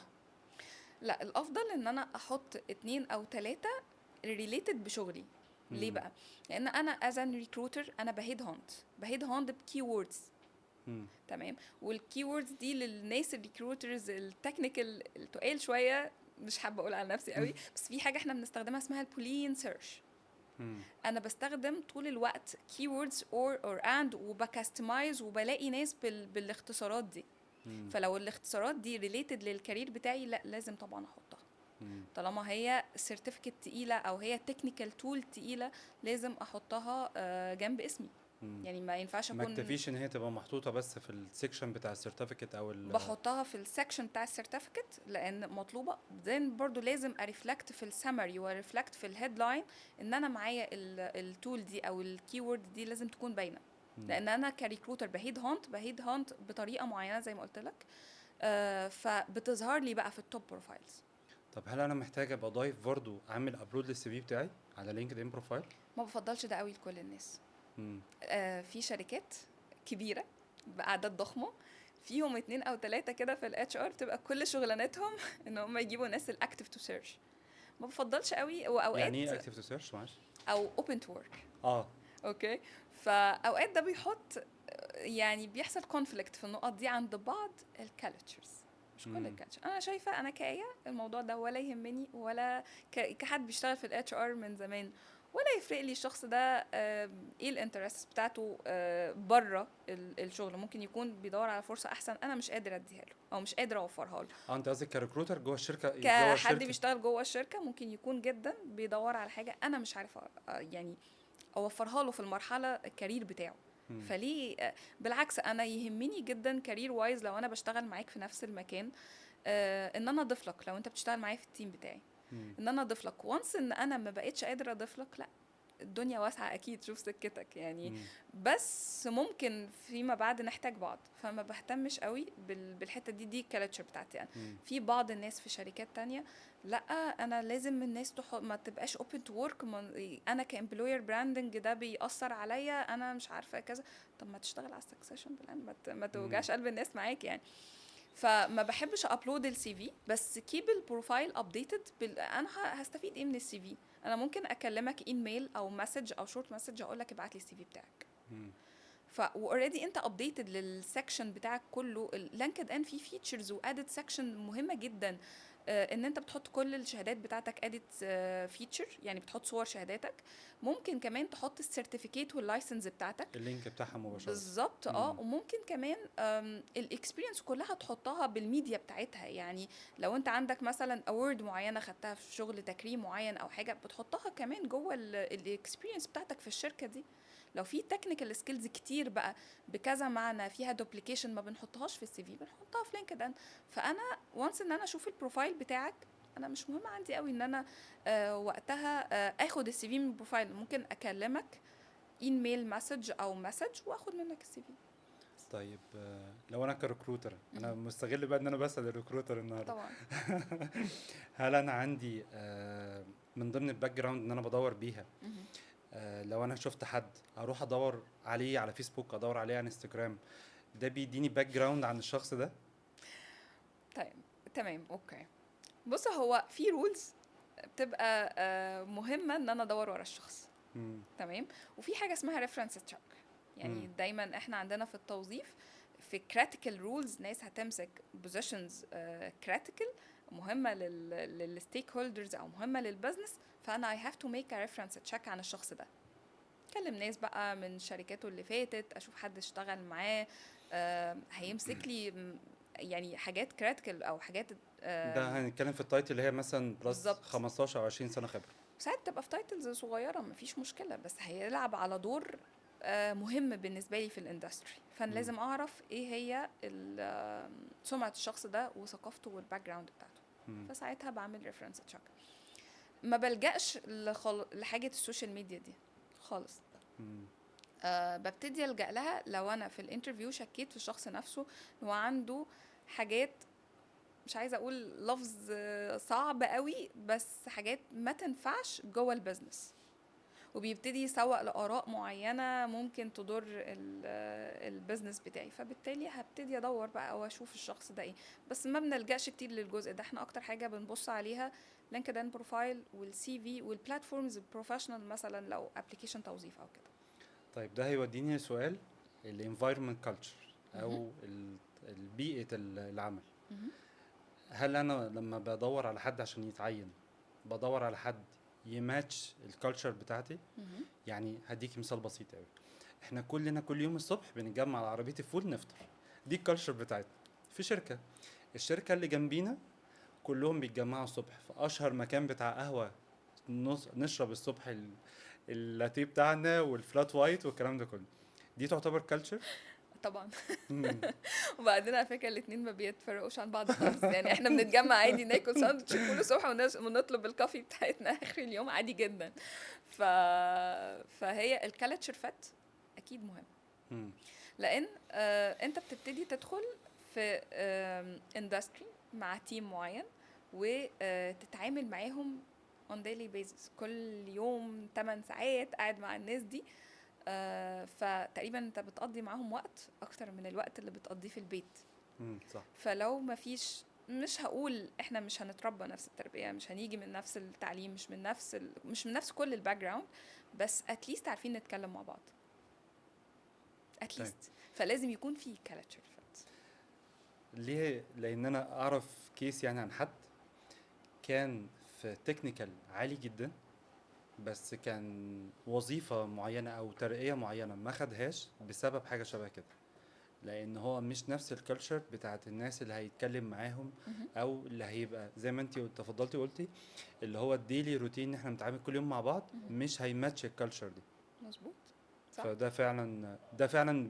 Speaker 1: لا، الافضل ان انا احط 2 أو 3 ريليتد بشغلي. ليه بقى؟ لان انا از ان ريكروتر انا بهيد هانت بكي ووردز. تمام. والكي ووردز دي للناس الريكروترز التكنيكال التقال شويه، مش حابه اقول على نفسي قوي، بس في حاجه احنا بنستخدمها اسمها البولين سيرش. انا بستخدم طول الوقت كي ووردز اور اند، وبكستمايز وبلاقي ناس بالاختصارات دي. فلو الاختصارات دي ريليتد للكارير بتاعي، لا لازم طبعا احطها. طالما هي سيرتيفيكت تقيله او هي تكنيكال تول تقيله لازم احطها جنب اسمي. يعني ما ينفعش
Speaker 2: ما
Speaker 1: اكون
Speaker 2: اكتفيش ان هي تبقى محطوطه بس في السكشن بتاع السيرتيفيكت او
Speaker 1: بحطها في السكشن بتاع السيرتيفيكت لان مطلوبه. then برضو لازم ارفلكت في السمري ورفلكت في الهيدلاين ان انا معايا التول دي او الكيورد دي لازم تكون باينه. لان انا كريكروتر بهيد هانت بطريقه معينه زي ما قلت لك، فبتظهر لي بقى في التوب بروفايلز.
Speaker 2: طب هل انا محتاج ابقى ضايف برضو اعمل ابلود للسي في بتاعي على لينكد ان بروفايل؟
Speaker 1: ما بفضلش ده قوي لكل الناس. في شركات كبيره باعداد ضخمه فيهم 2 أو 3 كده في الاتش ار بتبقى كل شغلانتهم ان هم يجيبوا ناس الاكتف تو سيرش. ما بفضلش قوي. واوقات
Speaker 2: يعني ايه اكتيف تو سيرش معلش؟
Speaker 1: او اوبن تو ورك.
Speaker 2: اه
Speaker 1: اوكي. فاوقات ده بيحط يعني بيحصل كونفليكت في النقط دي عند بعض الكالتشرز، مش كل الكالتشر. انا شايفه انا كايه الموضوع ده ولا يهمني، ولا كحد بيشتغل في الاتش ار من زمان، ولا يفرق لي الشخص ده ايه الانترست بتاعته بره الشغل. ممكن يكون بيدور على فرصه احسن انا مش قادر اديها له او مش قادر اوفرها له.
Speaker 2: انت قصدك كريكروتر جوه الشركه؟ جوه
Speaker 1: كحد
Speaker 2: الشركه
Speaker 1: بيشتغل جوه الشركه ممكن يكون جدا بيدور على حاجه انا مش عارفه يعني اوفرها له في المرحله الكارير بتاعه. فليه؟ بالعكس انا يهمني جدا كارير وايز لو انا بشتغل معاك في نفس المكان، ان انا اضيف لك لو انت بتشتغل معايا في التيم بتاعي، ان انا اضيف لك. وانس ان انا ما بقتش قادره اضيف لك، لا الدنيا واسعه اكيد، شوف سكتك يعني. بس ممكن فيما بعد نحتاج بعض، فما بهتمش قوي بالحته دي الكالتشر بتاعتي انا. في بعض الناس في شركات تانية لا، انا لازم الناس ما تبقاش open to work. انا كامبلوير براندنج ده بيأثر عليا، انا مش عارفه كذا. طب ما تشتغل على السكسيشن بلان، ما توجعش قلب الناس معاك يعني. فما بحبش ابلود السي في، بس كيب البروفايل ابديتد. انا هستفيد ايه من السي في؟ انا ممكن اكلمك ايميل او مسج او شورت مسج اقول لك ابعت لي السي في بتاعك. اوريدي انت ابديتد للسكشن بتاعك كله. لينكد ان فيه فيتشرز وادد سكشن مهمه جدا، ان انت بتحط كل الشهادات بتاعتك اديت فيتشر، يعني بتحط صور شهاداتك. ممكن كمان تحط السيرتيفيكيت واللايسنس بتاعتك
Speaker 2: اللينك بتاعها مباشره
Speaker 1: بالظبط. وممكن كمان الاكسبيرينس كلها تحطها بالميديا بتاعتها. يعني لو انت عندك مثلا اوورد معينه خدتها في شغل تكريم معين او حاجه، بتحطها كمان جوه الاكسبيرينس بتاعتك في الشركه دي. لو في تكنيكال سكيلز كتير بقى بكذا معنى فيها دوبليكيشن، ما بنحطهاش في السي في، بنحطها في لينكد ان. فانا وانس ان انا اشوف البروفايل بتاعك، انا مش مهم عندي قوي ان انا وقتها اخد السي في من البروفايل. ممكن اكلمك ايميل مسج او مسج واخد منك السي في.
Speaker 2: طيب لو انا كريكروتر، انا مستغل بقى ان انا بسال الريكروتر النهارده
Speaker 1: طبعا.
Speaker 2: هل انا عندي من ضمن الباك جراوند ان انا بدور بيها لو انا شفت حد اروح ادور عليه على فيسبوك، ادور عليه على انستجرام، ده بيديني باك جراوند عن الشخص ده.
Speaker 1: طيب تمام اوكي. بص، هو في رولز بتبقى مهمه ان انا ادور ورا الشخص،
Speaker 2: مم.
Speaker 1: تمام. وفي حاجه اسمها ريفرنس تشيك. يعني
Speaker 2: مم.
Speaker 1: دايما احنا عندنا في التوظيف في كريتيكال رولز ناس هتمسك بوزيشنز كريتيكال مهمه للستيك هولدرز او مهمه للبزنس، فانا اي هاف تو ميك ا ريفرنس تشيك عن الشخص ده. اكلم ناس بقى من شركاته اللي فاتت، اشوف حد اشتغل معاه هيمسك لي يعني حاجات كريتيكال او حاجات
Speaker 2: ده هنتكلم في التايتل اللي هي مثلا بلس
Speaker 1: بالظبط.
Speaker 2: 15 او 20 سنه خبره.
Speaker 1: ساعات تبقى في تايتلز صغيرة مفيش مشكلة، بس هيلعب على دور مهم بالنسبة لي في الاندستري، فانا
Speaker 2: مم.
Speaker 1: لازم اعرف ايه هي سمعة الشخص ده وثقافته والباك جراوند بتاعته.
Speaker 2: مم.
Speaker 1: فساعتها بعمل ريفرنس تشيك. ما بلجأش لحاجة السوشيال ميديا دي خالص.
Speaker 2: مم.
Speaker 1: ببتدي ألجأ لها لو انا في الانترفيو شكيت في الشخص نفسه ان هو عنده حاجات، مش عايزه اقول لفظ صعب قوي، بس حاجات ما تنفعش جوه البيزنس، وبيبتدي يسوق لآراء معينة ممكن تضر البيزنس بتاعي، فبالتالي هبتدي ادور بقى او اشوف الشخص ده ايه. بس ما بنلجأش كتير للجزء ده، احنا اكتر حاجة بنبص عليها لينكدين بروفايل والسي في والبلاتفورمز البروفيشنال، مثلا لو ابلكيشن توظيف او كده.
Speaker 2: طيب ده هيوديني لسؤال الانفايرمنت كلتشر
Speaker 1: مهم.
Speaker 2: او البيئه العمل.
Speaker 1: مهم.
Speaker 2: هل انا لما بدور على حد عشان يتعين بدور على حد يماتش الكالتشر بتاعتي؟
Speaker 1: مهم.
Speaker 2: يعني هديك مثال بسيط قوي. احنا كلنا كل يوم الصبح بنتجمع على عربيه الفول نفطر، دي الكالتشر بتاعتنا. في الشركه اللي جنبينا كلهم بيتجمعوا الصبح في اشهر مكان بتاع قهوه، نشرب الصبح اللاتيه بتاعنا والفلات وايت والكلام ده كله. دي تعتبر كالتشر؟
Speaker 1: طبعا. وبعدين على فكره الاثنين ما بيتفرقوش عن بعض خالص، يعني احنا بنتجمع عادي ناكل ساندوتش فول الصبح ونطلب الكافي بتاعتنا اخر اليوم عادي جدا. ف... فهي الكالتشر فات اكيد مهم، لان انت بتبتدي تدخل في اندستري مع تيم معين وتتعامل معاهم on daily basis، كل يوم 8 ساعات قاعد مع الناس دي. فتقريبا انت بتقضي معاهم وقت اكتر من الوقت اللي بتقضيه في البيت.
Speaker 2: صح.
Speaker 1: فلو ما فيش، مش هقول احنا مش هنتربى نفس التربيه، مش هنيجي من نفس التعليم، مش من نفس كل الباك جراوند، بس اتليست عارفين نتكلم مع بعض
Speaker 2: طيب
Speaker 1: اتليست. فلازم يكون في كالتشر فات.
Speaker 2: ليه؟ لان انا اعرف كيس يعني عن حد كان في تكنيكال عالي جدا، بس كان وظيفة معينة او ترقية معينة ما خدهاش بسبب حاجة شبه كده، لان هو مش نفس الكالتشر بتاعت الناس اللي هيتكلم معاهم، او اللي هيبقى زي ما انت تفضلتي قلتي اللي هو الديلي روتين ان احنا بنتعامل كل يوم مع بعض، مش هيماتش الكالتشر دي.
Speaker 1: مظبوط. صح.
Speaker 2: فده فعلا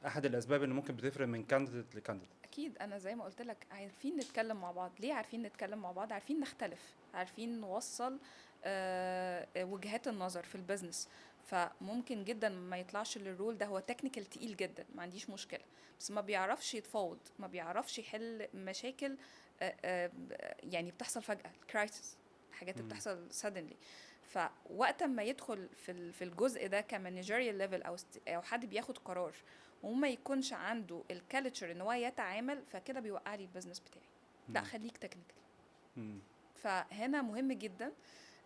Speaker 2: احد الاسباب اللي ممكن بتفرق من كانديديت لكانديديت.
Speaker 1: اكيد انا زي ما قلت لك عارفين نتكلم مع بعض. ليه عارفين نتكلم مع بعض؟ عارفين نختلف، عارفين نوصل وجهات النظر في البيزنس. فممكن جدا ما يطلعش للرول ده هو تكنيكال تقيل جدا، ما عنديش مشكله، بس ما بيعرفش يتفاوض، ما بيعرفش يحل مشاكل يعني بتحصل فجاه، الكرايسيس، الحاجات اللي بتحصل suddenly. فوقت ما يدخل في الجزء ده كمانجيريال ليفل او حد بياخد قرار وما يكونش عنده الكالتشر ان هو يتعامل، فكده بيوقع لي البيزنس بتاعي. لا، خليك تكنيكال. فهنا مهم جدا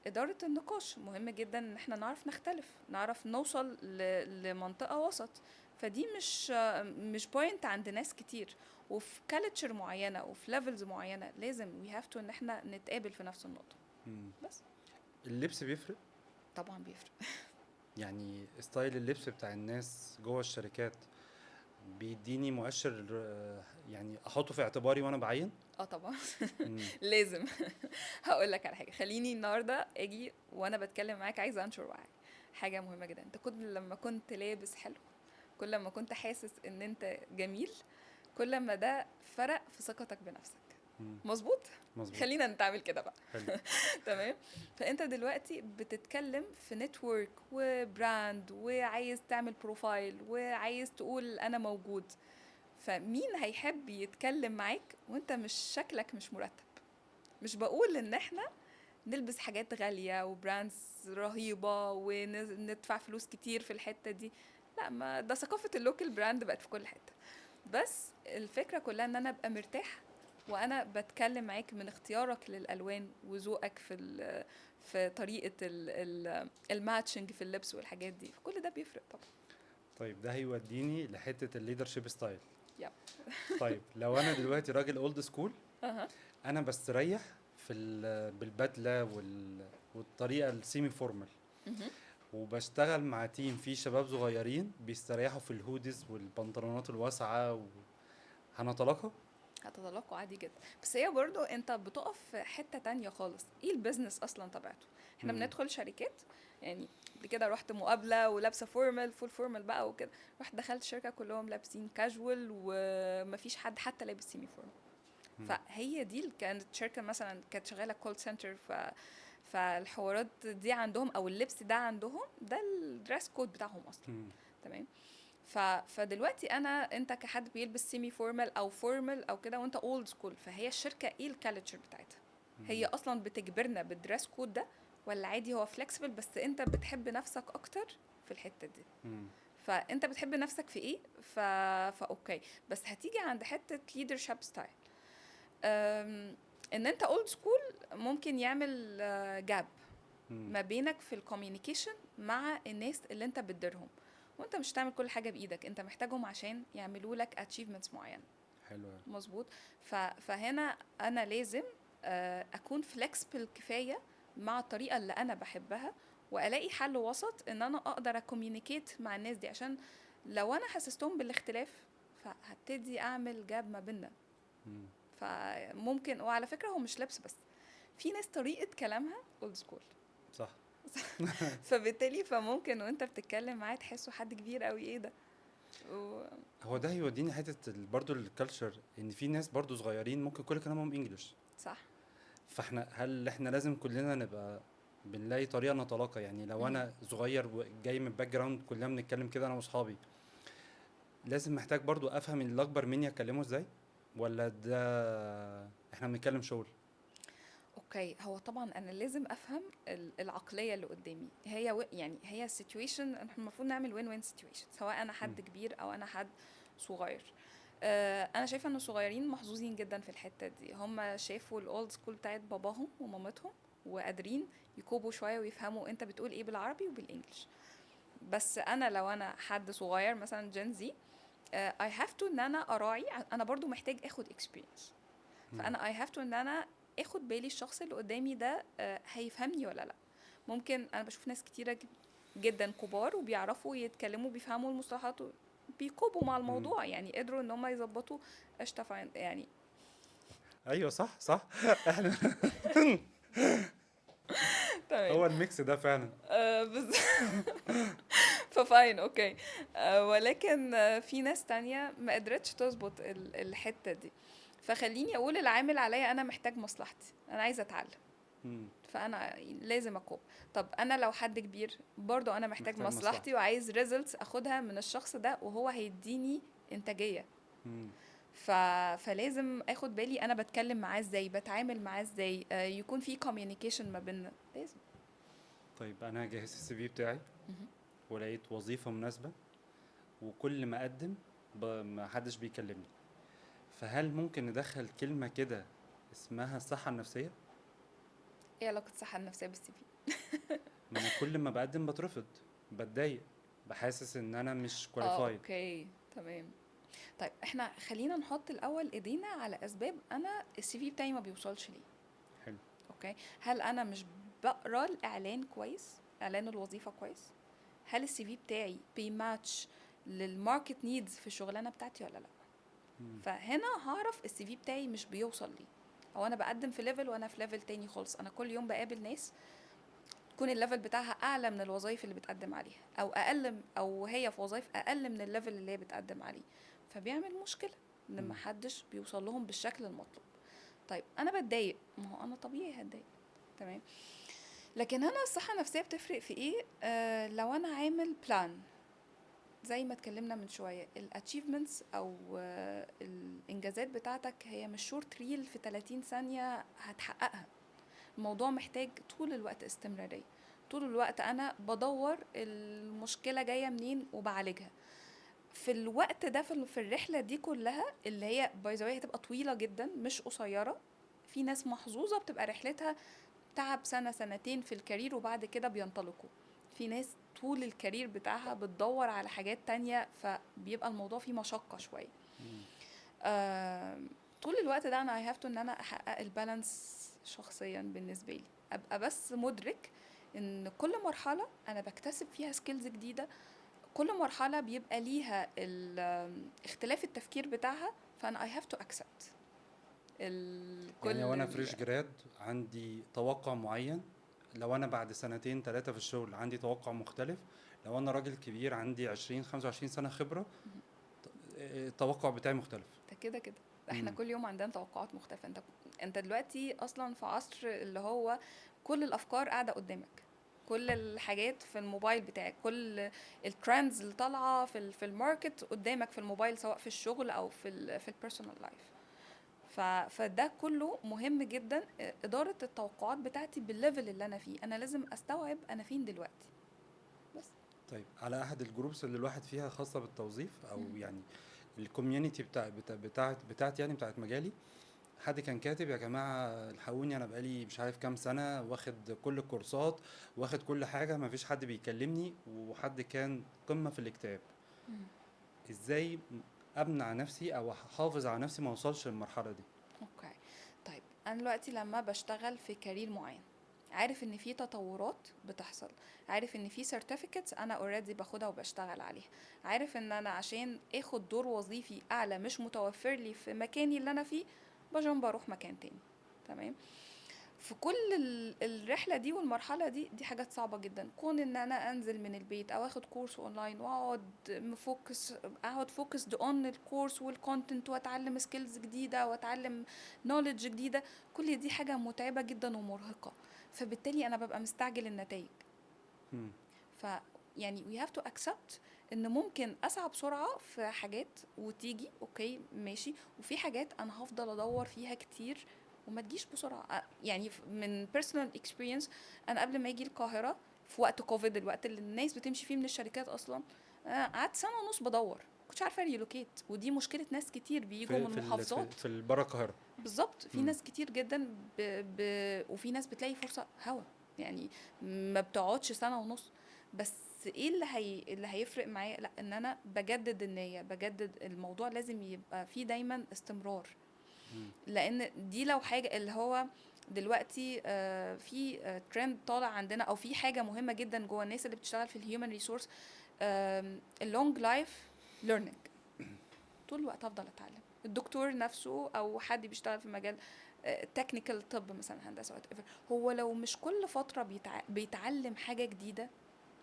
Speaker 1: إدارة النقاش، مهم جدا ان احنا نعرف نختلف، نعرف نوصل لمنطقة وسط. فدي مش بوينت عند ناس كتير، وفي كالتشر معينة وفي ليفلز معينة لازم وي هاف تو ان احنا نتقابل في نفس النقطة. بس
Speaker 2: اللبس بيفرق؟
Speaker 1: طبعا بيفرق.
Speaker 2: يعني ستايل اللبس بتاع الناس جوه الشركات بيديني مؤشر يعني احطه في اعتباري وانا بعين؟
Speaker 1: طبعا.
Speaker 2: مم.
Speaker 1: لازم. هقول لك على حاجه، خليني النهارده اجي وانا بتكلم معاك عايزه انشر معاك حاجه مهمه جدا. انت لما كنت لابس حلو، كل لما كنت حاسس ان انت جميل، كل ما ده فرق في ثقتك بنفسك. مظبوط.
Speaker 2: مظبوط.
Speaker 1: خلينا نتعامل كده بقى.
Speaker 2: حلو.
Speaker 1: تمام. فانت دلوقتي بتتكلم في نتورك وبراند وعايز تعمل بروفايل وعايز تقول انا موجود، فمين هيحب يتكلم معاك وانت مش شكلك مش مرتب؟ مش بقول ان احنا نلبس حاجات غالية وبراندز رهيبة وندفع فلوس كتير في الحتة دي. لا، ما ده ثقافة اللوكال براند بقت في كل حتة. بس الفكرة كلها ان انا ابقى مرتاح وانا بتكلم معاك من اختيارك للالوان وذوقك في طريقة الماتشنج في اللبس والحاجات دي، فكل ده بيفرق طبعا.
Speaker 2: طيب ده هيوديني لحته الليدرشيب ستايل.
Speaker 1: يب.
Speaker 2: طيب لو انا دلوقتي راجل اولد سكول،
Speaker 1: اها.
Speaker 2: انا بستريح بالبدله والطريقه السيمي فورمال،
Speaker 1: مهم.
Speaker 2: وبشتغل مع تيم فيه شباب صغيرين بيستريحوا في الهوديز والبنطلونات الواسعه هنتلاقى.
Speaker 1: هتتلقوا عادي جدا. بس هي برضو انت بتقف في حتة تانية خالص. ايه البيزنس اصلا طبيعته؟ احنا
Speaker 2: مم.
Speaker 1: بندخل شركات، يعني قبل كده رحت مقابلة ولابسة فورمال، فول فورمال بقى وكده. رحت دخلت شركة كلهم لابسين كاجوال ومفيش حد حتى لابس سيمي فورمال.
Speaker 2: مم.
Speaker 1: فهي دي اللي كانت شركة مثلا كانت شغالة كول سنتر، فالحوارات دي عندهم او اللبس ده عندهم ده الدريس كود بتاعهم اصلا.
Speaker 2: مم.
Speaker 1: تمام. فدلوقتي انت كحد بيلبس سيمي فورمال او فورمال او كده وانت اولد سكول، فهي الشركه ايه الكالتشر بتاعتها؟ هي اصلا بتجبرنا بالدريس كود ده، ولا عادي هو فلكسبل بس انت بتحب نفسك اكتر في الحته دي؟
Speaker 2: مم.
Speaker 1: فانت بتحب نفسك في ايه؟ اوكي. بس هتيجي عند حته leadership ستايل، ان انت اولد سكول ممكن يعمل جاب
Speaker 2: مم.
Speaker 1: ما بينك في الكوميونيكيشن مع الناس اللي انت بتديرهم، وانت مش هتعمل كل حاجه بايدك، انت محتاجهم عشان يعملوا لك اتشيفمنتس معينه.
Speaker 2: حلو أوي.
Speaker 1: مظبوط. فهنا انا لازم اكون فلكسبل كفايه مع الطريقه اللي انا بحبها، والاقي حل وسط ان انا اقدر اكوميونيكيت مع الناس دي، عشان لو انا حسستهم بالاختلاف فهبتدي اعمل جاب ما بيننا.
Speaker 2: مم.
Speaker 1: فممكن، وعلى فكره هو مش لبس بس، في ناس طريقه كلامها اولد سكول،
Speaker 2: صح.
Speaker 1: فبالتالي فممكن وانت بتتكلم معاه تحسه حد كبير قوي، ايه ده
Speaker 2: هو ده هيوديني حته برضو الكالتشر، ان في ناس برضو صغيرين ممكن كل كلامهم انجلش.
Speaker 1: صح.
Speaker 2: فاحنا هل احنا لازم كلنا نبقى بنلاقي طريقه نتلاقى؟ يعني لو
Speaker 1: مهم.
Speaker 2: انا صغير وجاي من باك جراوند كلنا بنتكلم كده انا واصحابي، لازم محتاج برضو افهم اللي اكبر مني اكلمه ازاي، ولا ده احنا بنتكلم شغل؟
Speaker 1: اوكي، هو طبعا انا لازم افهم العقليه اللي قدامي، يعني هي سيتويشن احنا المفروض نعمل وين وين سيتويشن، سواء انا
Speaker 2: مم.
Speaker 1: حد كبير او انا حد صغير. انا شايفه ان الصغيرين محظوظين جدا في الحته دي، هم شافوا الاولد سكول بتاعت باباهم ومامتهم وقادرين يكوبوا شويه ويفهموا انت بتقول ايه بالعربي وبالانجلش. بس انا لو انا حد صغير مثلا جين زي، I have to ان انا اراعي، انا برضو محتاج اخد experience.
Speaker 2: مم.
Speaker 1: فانا I have to ان انا اخد بالي الشخص اللي قدامي ده هيفهمني ولا لا. ممكن انا بشوف ناس كتيرة جدا كبار وبيعرفوا يتكلموا بيفهموا المصطلحات بيكوبوا مع
Speaker 2: مم.
Speaker 1: الموضوع، يعني قدروا ان هم يظبطوا قشطة يعني.
Speaker 2: ايوه صح صح. احنا
Speaker 1: تمام.
Speaker 2: هو الميكس ده فعلا.
Speaker 1: بس ففاين اوكي. ولكن في ناس تانية ما قدرتش تظبط الحتة دي. فخليني اقول العامل عليا انا محتاج مصلحتي، انا عايزة اتعلم،
Speaker 2: مم.
Speaker 1: فانا لازم اكوب. طب انا لو حد كبير برضو انا محتاج
Speaker 2: محتاج مصلحة.
Speaker 1: مصلحتي وعايز ريزلتس اخدها من الشخص ده وهو هيديني انتاجية.
Speaker 2: مم.
Speaker 1: فلازم اخد بالي انا بتكلم معاه ازاي، بتعامل معاه ازاي، يكون في communication ما بيننا لازم.
Speaker 2: طيب انا جهزت السي في بتاعي
Speaker 1: مهم.
Speaker 2: ولقيت وظيفة مناسبة، وكل ما اقدم ما حدش بيكلمني، فهل ممكن ندخل كلمة كده اسمها الصحة النفسية؟
Speaker 1: ايه علاقة الصحة النفسية بالسي في؟
Speaker 2: ما انا كل ما بقدم بترفض، بتضايق، بحاسس ان انا مش كواليفايد.
Speaker 1: اوكي تمام. طيب احنا خلينا نحط الاول ايدينا على اسباب انا السي في بتاعي ما بيوصلش ليه.
Speaker 2: حلو.
Speaker 1: اوكي، هل انا مش بقرا الاعلان كويس، اعلان الوظيفه كويس؟ هل السي في بتاعي بيماتش للماركت نيدز في الشغلانه بتاعتي ولا لا؟
Speaker 2: مم.
Speaker 1: فهنا هعرف السي في بتاعي مش بيوصل ليه، او انا بقدم في ليفل وانا في ليفل تاني خالص. انا كل يوم بقابل ناس تكون الليفل بتاعها اعلى من الوظائف اللي بتقدم عليها، او اقل، او هي في وظائف اقل من الليفل اللي هي بتقدم عليه، فبيعمل مشكله ان
Speaker 2: مم.
Speaker 1: محدش بيوصل لهم بالشكل المطلوب. طيب انا بتضايق، ما هو انا طبيعي هتضايق. تمام. لكن هنا الصحة النفسية بتفرق في ايه؟ لو انا عامل بلان زي ما اتكلمنا من شوية، الاتشيفمنتس او الانجازات بتاعتك هي مش شورت ريل في 30 ثانية هتحققها. الموضوع محتاج طول الوقت استمرارية، طول الوقت انا بدور المشكلة جاية منين وبعالجها في الوقت ده، في الرحلة دي كلها اللي هي باي ذا واي هتبقى طويلة جدا مش قصيرة. في ناس محظوظة بتبقى رحلتها تعب سنة سنتين في الكارير وبعد كده بينطلقوا. في ناس طول الكارير بتاعها بتدور على حاجات تانية، فبيبقى الموضوع فيه مشقة شوية.
Speaker 2: مم.
Speaker 1: آه، طول الوقت ده انا I have to ان انا احقق البالانس شخصيا بالنسبة لي، ابقى بس مدرك ان كل مرحلة انا بكتسب فيها سكيلز جديدة، كل مرحلة بيبقى ليها اختلاف التفكير بتاعها، فانا I have to accept
Speaker 2: يعني
Speaker 1: كل
Speaker 2: وانا فريش جراد عندي توقع معين، لو انا بعد سنتين ثلاثة في الشغل عندي توقع مختلف، لو انا راجل كبير عندي 20 25 سنة خبرة التوقع بتاعي مختلف.
Speaker 1: ده كده كده احنا
Speaker 2: مم.
Speaker 1: كل يوم عندنا توقعات مختلفة. انت دلوقتي اصلا في عصر اللي هو كل الافكار قاعدة قدامك، كل الحاجات في الموبايل بتاعك، كل الترندز اللي طالعة في الماركت قدامك في الموبايل، سواء في الشغل او في البيرسونال لايف. فده كله مهم جدا، ادارة التوقعات بتاعتي بالليفل اللي انا فيه، انا لازم استوعب انا فين دلوقتي بس.
Speaker 2: طيب على احد الجروبس اللي الواحد فيها خاصة بالتوظيف او
Speaker 1: مهم.
Speaker 2: يعني الكوميونتي بتاعت يعني بتاعت مجالي، حد كان كاتب يا جماعة الحقوني أنا بقالي مش عارف كام سنة واخد كل الكورسات واخد كل حاجة مفيش حد بيكلمني، وحد كان قمة في الاكتئاب.
Speaker 1: مم.
Speaker 2: ازاي أمنع نفسي أو أحافظ على نفسي ما أوصلش للمرحلة دي؟
Speaker 1: اوكي. طيب انا دلوقتي لما بشتغل في كارير معين، عارف ان في تطورات بتحصل، عارف ان في certificates انا اوريدي باخدها وبشتغل عليها، عارف ان انا عشان اخد دور وظيفي اعلى مش متوفر لي في مكاني اللي انا فيه، بجنب اروح مكان تاني. تمام. في كل الرحلة دي والمرحلة دي حاجات صعبة جدا، كون ان انا انزل من البيت او اخد كورس اونلاين واقعد مفوكس، اقعد فوكسد اون الكورس والكونتنت واتعلم سكيلز جديدة واتعلم نوليدج جديدة، كل دي حاجة متعبة جدا ومرهقة، فبالتالي انا ببقى مستعجل النتائج.
Speaker 2: مم.
Speaker 1: ف يعني we have to accept ان ممكن اسعى بسرعة في حاجات وتيجي اوكي ماشي، وفي حاجات انا هفضل ادور فيها كتير وما تجيش بسرعة. يعني من personal experience، انا قبل ما اجي القاهرة في وقت كوفيد، الوقت اللي الناس بتمشي فيه من الشركات اصلا، أنا قعدت سنة ونص بدور، كنتش عارفة ريلوكيت، ودي مشكلة ناس كتير بيجوا من محافظات.
Speaker 2: برا القاهرة.
Speaker 1: بالظبط، في
Speaker 2: مم.
Speaker 1: ناس كتير جدا وفي ناس بتلاقي فرصة هوا، يعني ما بتقعدش سنة ونص. بس ايه اللي هيفرق معايا؟ لا، ان انا بجدد النية، بجدد الموضوع، لازم يبقى فيه دايما استمرار.
Speaker 2: مم.
Speaker 1: لان دي لو حاجة اللي هو دلوقتي في ترند طالع عندنا، او في حاجة مهمة جدا جوه الناس اللي بتشتغل في الهيومن ريسورس، اللونج لايف ليرنينج. طول الوقت افضل اتعلم. الدكتور نفسه او حد بيشتغل في مجال تكنيكال، طب مثلا هندسه whatever، هو لو مش كل فتره بيتعلم حاجه جديده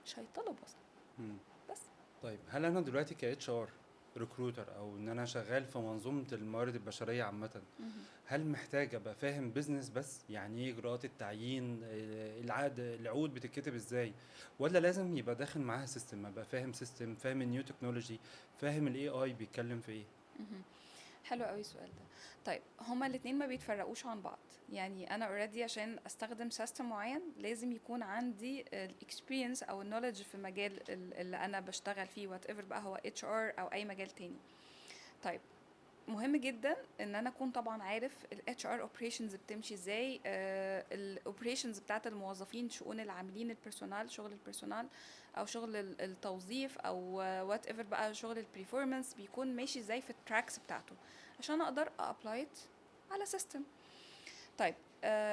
Speaker 1: مش هيطلب اصلا.
Speaker 2: مم.
Speaker 1: بس.
Speaker 2: طيب هل أنا دلوقتي ك HR ريكروتر أو إن أنا شغال في منظومة الموارد البشرية عامة،
Speaker 1: مهم.
Speaker 2: هل محتاج ابقى فاهم بيزنس بس؟ يعني ايه اجراءات التعيين، العقود بتتكتب ازاي، ولا لازم يبقى داخل معاها سيستم، ابقى فاهم سيستم، فاهم النيو تكنولوجي، فاهم الاي اي بيتكلم في ايه؟
Speaker 1: مهم. حلو قوي السؤال ده. طيب هما الاتنين ما بيتفرقوش عن بعض. يعني انا اوريدي عشان استخدم سيستم معين لازم يكون عندي الاكسبيرينس او النولج في مجال اللي انا بشتغل فيه، وات ايفر بقى هو اتش ار او اي مجال تاني. طيب مهم جدا ان انا اكون طبعا عارف ال HR operations بتمشي ازاي، ال operations بتاعت الموظفين، شؤون العاملين، البيرسونال، شغل البيرسونال او شغل التوظيف او وات ايفر بقى شغل البرفورمانس، بيكون ماشي ازاي في التراكس بتاعته عشان اقدر ابلايت على سيستم. طيب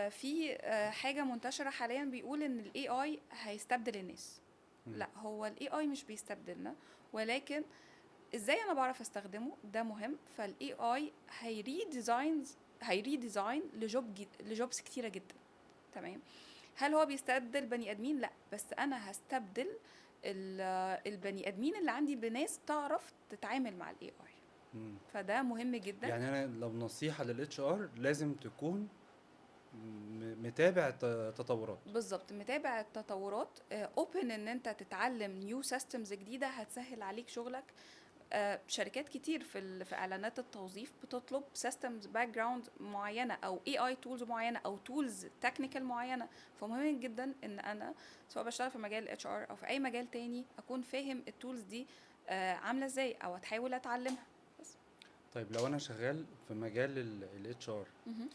Speaker 1: في حاجة منتشرة حاليا بيقول ان ال AI هيستبدل الناس.
Speaker 2: مم.
Speaker 1: لا، هو ال AI مش بيستبدلنا، ولكن ازاي انا بعرف استخدمه ده مهم. فالاي اي هيريديزاين لجوبس كتيره جدا. تمام. هل هو بيستبدل بني ادمين؟ لا، بس انا هستبدل البني ادمين اللي عندي بناس تعرف تتعامل مع الاي اي.
Speaker 2: مم.
Speaker 1: فده مهم جدا.
Speaker 2: يعني انا لو نصيحة للاتش ار لازم تكون متابع تطورات.
Speaker 1: بالظبط، متابع التطورات، اوبن ان انت تتعلم نيو سيستمز جديده هتسهل عليك شغلك. شركات كتير في اعلانات التوظيف بتطلب سيستمز باك جراوند معينه او اي اي تولز معينه او تولز تكنيكال معينه. فمهم جدا ان انا سواء بشتغل في مجال الاتش ار او في اي مجال تاني اكون فاهم التولز دي عامله ازاي او اتحاول اتعلمها بس.
Speaker 2: طيب لو انا شغال في مجال الاتش ار،
Speaker 1: مهم.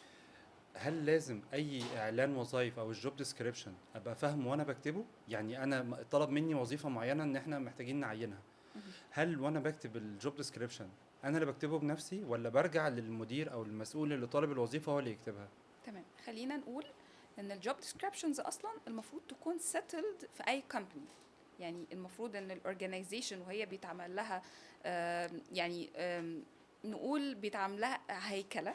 Speaker 2: هل لازم اي اعلان وظائف او الجوب ديسكريبشن ابقى فاهمه وانا بكتبه؟ يعني انا طلب مني وظيفه معينه ان احنا محتاجين نعينها،
Speaker 1: مهم.
Speaker 2: هل وانا بكتب الجوب ديسكريبشن انا اللي بكتبه بنفسي ولا برجع للمدير او المسؤول اللي طالب الوظيفه هو اللي يكتبها؟
Speaker 1: تمام، خلينا نقول ان الجوب ديسكريبشنز اصلا المفروض تكون settled في اي كومباني. يعني المفروض ان الاورجنايزيشن وهي بيتعمل لها يعني نقول بيتعمل لها هيكله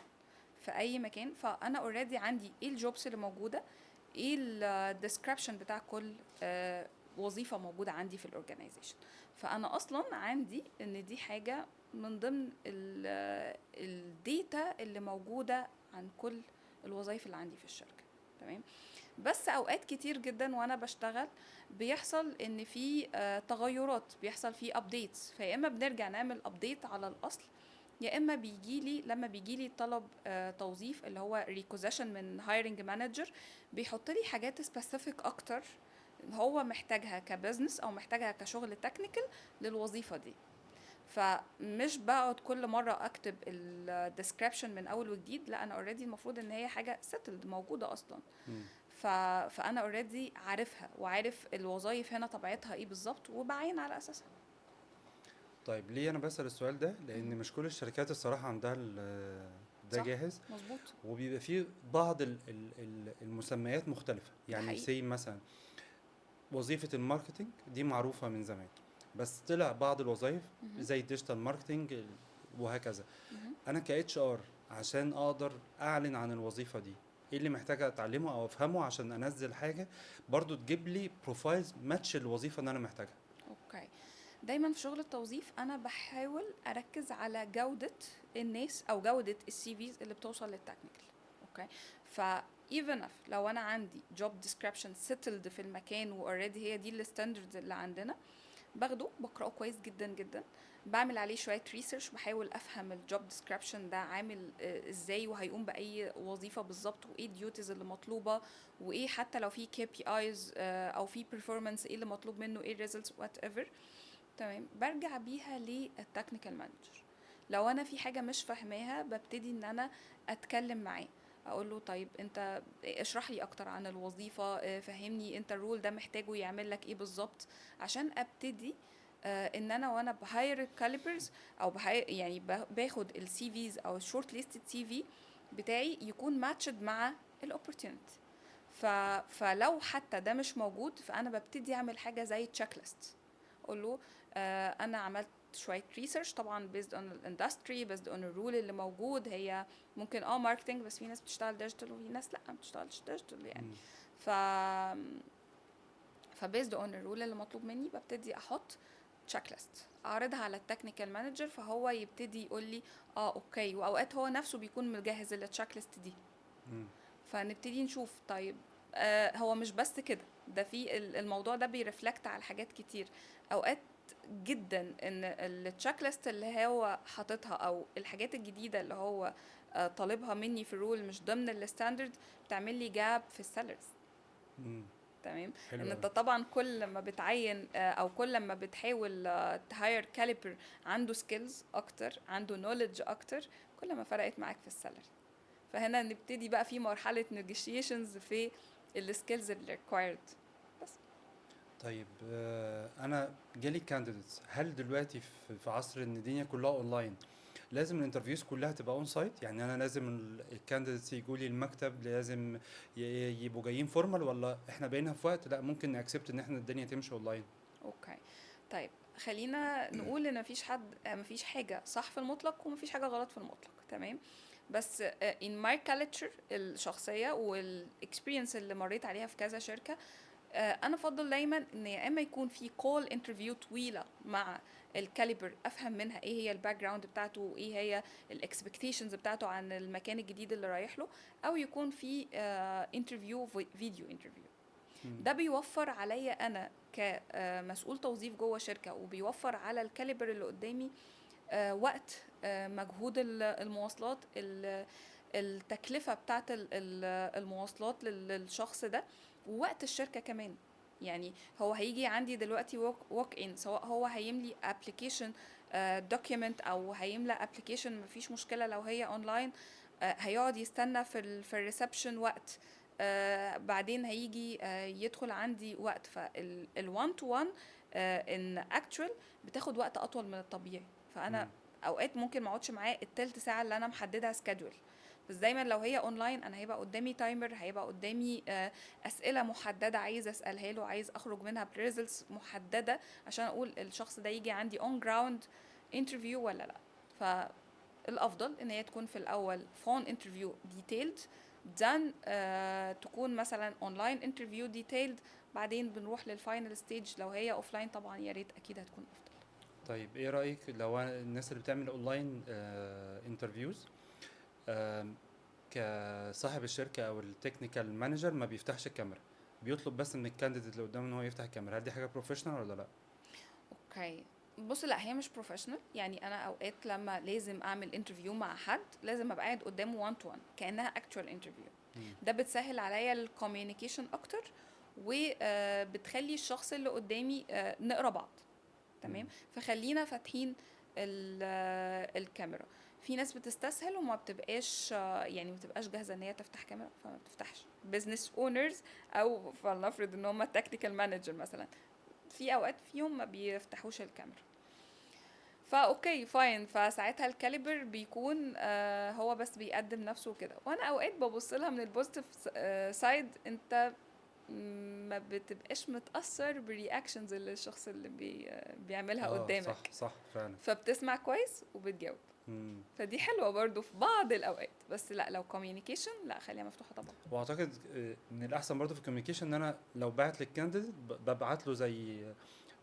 Speaker 1: في اي مكان. فانا اوريدي عندي ايه الجوبس اللي موجوده، ايه الديسكريبشن بتاع كل وظيفه موجوده عندي في الاورجنايزيشن. فانا اصلا عندي ان دي حاجه من ضمن الداتا اللي موجوده عن كل الوظائف اللي عندي في الشركه. تمام. بس اوقات كتير جدا وانا بشتغل بيحصل ان في تغيرات، بيحصل في ابديتس، فيا اما بنرجع نعمل ابديت على الاصل، يا اما بيجيلي لما بيجيلي طلب توظيف اللي هو ريكوزيشن من هايرنج مانجر، بيحط لي حاجات سبيسيفيك اكتر هو محتاجها كبزنس او محتاجها كشغل تكنيكال للوظيفه دي. فمش بقعد كل مره اكتب الديسكريبشن من اول وجديد، لا انا اوريدي المفروض ان هي حاجه سيتلد موجوده اصلا.
Speaker 2: مم.
Speaker 1: فانا اوريدي عارفها وعارف الوظائف هنا طبيعتها ايه بالظبط وبعين على اساسها.
Speaker 2: طيب ليه انا بسأل السؤال ده؟ لان
Speaker 1: مهم.
Speaker 2: مش كل الشركات الصراحه عندها ده
Speaker 1: صح،
Speaker 2: جاهز،
Speaker 1: مظبوط.
Speaker 2: وبيبقى فيه بعض المسميات مختلفة.
Speaker 1: ده
Speaker 2: يعني
Speaker 1: حقيقي.
Speaker 2: سي مثلا وظيفة الماركتينج دي معروفة من زمان، بس طلع بعض الوظائف
Speaker 1: مهم.
Speaker 2: زي الديجيتال ماركتينج وهكذا.
Speaker 1: مهم.
Speaker 2: انا كاتش ار عشان اقدر اعلن عن الوظيفة دي، ايه اللي محتاج اتعلمه او افهمه عشان انزل حاجة برضو تجيب لي بروفايلز ماتش الوظيفة اللي انا محتاجها؟
Speaker 1: اوكي، دايما في شغل التوظيف انا بحاول اركز على جودة الناس او جودة السي فيز اللي بتوصل للتكنيكال. اوكي، ف even if لو انا عندي job description settled في المكان واوريدي هي دي الستاندردز اللي عندنا، باخده بقراه كويس جدا جدا، بعمل عليه شويه ريسيرش، بحاول افهم الجوب ديسكريبشن ده عامل ازاي وهيقوم باي وظيفه بالظبط، وايه الديوتيز اللي مطلوبه، وايه حتى لو في كي بي ايز او في بيرفورمانس ايه اللي مطلوب منه، ايه الريزلتس وات ايفر. تمام، برجع بيها للتكنيكال مانجر. لو انا في حاجه مش فاهماها ببتدي ان انا اتكلم معاه، اقول له طيب انت اشرح لي اكتر عن الوظيفه، فهمني انت الرول ده محتاجه يعمل لك ايه بالظبط، عشان ابتدي ان انا وانا بهاير الكاليبرز او يعني باخد السي فيز او الشورت ليستد سي في بتاعي يكون ماتشد مع الاوبورتيونيتي. فلو حتى ده مش موجود فانا ببتدي اعمل حاجه زي تشيك ليست، اقول له انا عملت شويه ريسيرش طبعا based on الاندستري based on الرول اللي موجود. هي ممكن ماركتنج، بس في ناس بتشتغل ديجيتال وفي ناس لا ما بتشتغلش ديجيتال يعني.
Speaker 2: مم.
Speaker 1: ف فبيزد اون الرول اللي مطلوب مني ببتدي احط تشيك ليست اعرضها على التكنيكال مانجر، فهو يبتدي يقول لي اوكي. واوقات هو نفسه بيكون مجهز التشيك ليست دي،
Speaker 2: مم.
Speaker 1: فنبتدي نشوف طيب هو مش بس كده، ده في الموضوع ده بيرفلكت على حاجات كتير. اوقات جدا ان التشيك ليست اللي هو حاططها او الحاجات الجديده اللي هو طالبها مني في الرول مش ضمن الستاندرد بتعمل لي جاب في السالاريز.
Speaker 2: مم.
Speaker 1: تمام،
Speaker 2: حلو
Speaker 1: ان
Speaker 2: قوي.
Speaker 1: انت طبعا كل ما بتعين او كل ما بتحاول تهاير كاليبر عنده سكيلز اكتر، عنده نوليدج اكتر، كل ما فرقت معاك في السالري. فهنا نبتدي بقى في مرحله نيجوشيشنز في السكيلز اللي ريكوايرد بس.
Speaker 2: طيب انا جالي كانديديتس، هل دلوقتي في عصر ان الدنيا كلها اونلاين لازم الانترفيوز كلها تبقى اون سايت؟ يعني انا لازم الكانديديتس يجوا لي المكتب، لازم يبقوا جايين فورمال، ولا احنا بقينا في وقت لا ممكن ناكسبت ان احنا الدنيا تمشي اونلاين؟
Speaker 1: اوكي، طيب خلينا نقول ان مفيش حاجه صح في المطلق ومفيش حاجه غلط في المطلق. تمام، بس in my culture الشخصيه والاكسبيرينس اللي مريت عليها في كذا شركه، انا افضل دايما ان يا اما يكون في كول انترفيو طويله مع الكاليبر افهم منها ايه هي الباك جراوند بتاعته وايه هي الاكسبكتيشنز بتاعته عن المكان الجديد اللي رايح له، او يكون في انترفيو فيديو انترفيو. ده بيوفر عليا انا كمسؤول توظيف جوه شركه، وبيوفر على الكاليبر اللي قدامي وقت، مجهود المواصلات، التكلفه بتاعت المواصلات للشخص ده، ووقت الشركه كمان. يعني هو هيجي عندي دلوقتي ووك ان، سواء هو هيملي ابلكيشن دوكيمنت او هيملى ابلكيشن، مفيش مشكله لو هي اونلاين. هيقعد يستنى في الريسبشن وقت، بعدين هيجي يدخل عندي وقت. فال1 to 1 ان اكتوال بتاخد وقت اطول من الطبيعي. فانا
Speaker 2: مم.
Speaker 1: اوقات ممكن ما اقعدش معاه التلت ساعه اللي انا محددها سكادول. بس دايما لو هي اونلاين انا هيبقى قدامي تايمر، هيبقى قدامي اسئله محدده عايزه اسالها له، عايز اخرج منها بريزلتس محدده عشان اقول الشخص ده يجي عندي اون جراوند انترفيو ولا لا. فالافضل ان هي تكون في الاول فون انترفيو ديتيلد، دان تكون مثلا اونلاين انترفيو ديتيلد، بعدين بنروح للفاينل ستيج. لو هي اوفلاين طبعا يا ريت اكيد هتكون افضل.
Speaker 2: طيب ايه رايك لو الناس اللي بتعمل اونلاين انترفيوز، كصاحب الشركه او التكنيكال مانجر ما بيفتحش الكاميرا، بيطلب بس من الكانديديت اللي قدامه ان هو يفتح الكاميرا، هل دي حاجه بروفيشنال ولا لا؟
Speaker 1: اوكي، بص، لا هي مش بروفيشنال. يعني انا اوقات لما لازم اعمل انترفيو مع حد لازم ابقى قاعد قدامه 1 تو 1 كانها اكتوال انترفيو.
Speaker 2: مم.
Speaker 1: ده بتسهل عليا الكوميونيكيشن اكتر، وبتخلي الشخص اللي قدامي نقرا بعض. تمام.
Speaker 2: مم.
Speaker 1: فخلينا فاتحين الكاميرا. في ناس بتستسهل وما بتبقاش يعني ما بتبقاش جاهزه ان هي تفتح كاميرا فما بتفتحش. بزنس اونرز او فلنفرض ان هم تكنيكال مانجر مثلا، في اوقات فيهم ما بيفتحوش الكاميرا. فا فاين، فساعتها الكاليبر بيكون هو بس بيقدم نفسه كده. وانا اوقات ببص لها من البوزيتيف سايد، انت ما بتبقاش متأثر بالرياكشنز اللي الشخص اللي بيعملها
Speaker 2: صح
Speaker 1: قدامك،
Speaker 2: صح فعلا.
Speaker 1: فبتسمع كويس وبتجاوب.
Speaker 2: مم.
Speaker 1: فدي حلوة برضو في بعض الأوقات، بس لا لو communication لا خليها مفتوحة طبعا.
Speaker 2: واعتقد ان الاحسن برضه في الكوميونيكيشن ان انا لو بعت للكانديديت ببعت له زي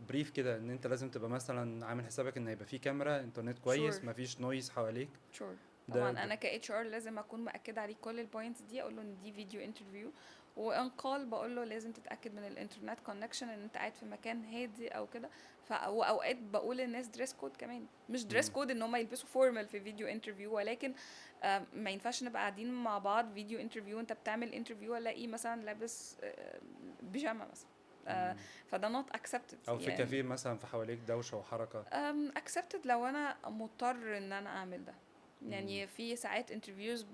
Speaker 2: بريف كده، ان انت لازم تبقى مثلا عامل حسابك ان هيبقى في كاميرا انترنت
Speaker 1: sure
Speaker 2: كويس، مفيش نويز حواليك.
Speaker 1: sure.
Speaker 2: ده,
Speaker 1: طبعا
Speaker 2: ده
Speaker 1: انا ك HR لازم اكون مأكد عليه كل البوينتس دي، اقول له ان دي فيديو انترفيو. وان قال بقول له لازم تتأكد من الانترنت كونكشن، ان انت قاعد في مكان هادي او كده. واوقات بقول للناس دريس كود كمان، مش دريس
Speaker 2: مم.
Speaker 1: كود ان هم يلبسوا فورمال في فيديو انترفيو، ولكن ما ينفعش نبقى قاعدين مع بعض فيديو انترفيو، انت بتعمل انترفيو الاقي مثلا لابس بيجامه مثلا.
Speaker 2: مم.
Speaker 1: فده not accepted
Speaker 2: او في
Speaker 1: يعني.
Speaker 2: كافيه مثلا في حواليك دوشه وحركه.
Speaker 1: accepted لو انا مضطر ان انا اعمل ده.
Speaker 2: مم.
Speaker 1: يعني في ساعات انترفيوز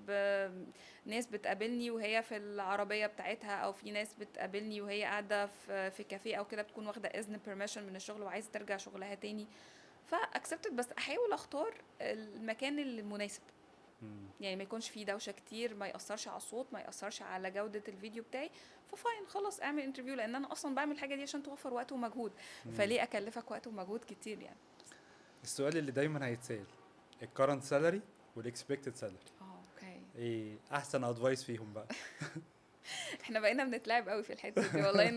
Speaker 1: ناس بتقابلني وهي في العربية بتاعتها، او في ناس بتقابلني وهي قاعدة في كافيه او كده، بتكون واخدة اذن permission من الشغل وعايزة ترجع شغلها تاني. فاكسبتد، بس احاول اختار المكان المناسب.
Speaker 2: مم.
Speaker 1: يعني ما يكونش فيه دوشة كتير، ما يأثرش على الصوت، ما يأثرش على جودة الفيديو بتاعي. ففاين خلاص اعمل انترفيو، لان انا اصلا بعمل الحاجة دي عشان توفر وقت ومجهود.
Speaker 2: مم.
Speaker 1: فليه اكلفك وقت ومجهود كتير يعني.
Speaker 2: السؤال اللي دايما هيتسال، الكرنت سالري والاكسبكتد سالري،
Speaker 1: اوكي.
Speaker 2: ايه احسن ادفايس فيهم بقى؟
Speaker 1: احنا بقينا بنتلعب قوي في الحته دي والله.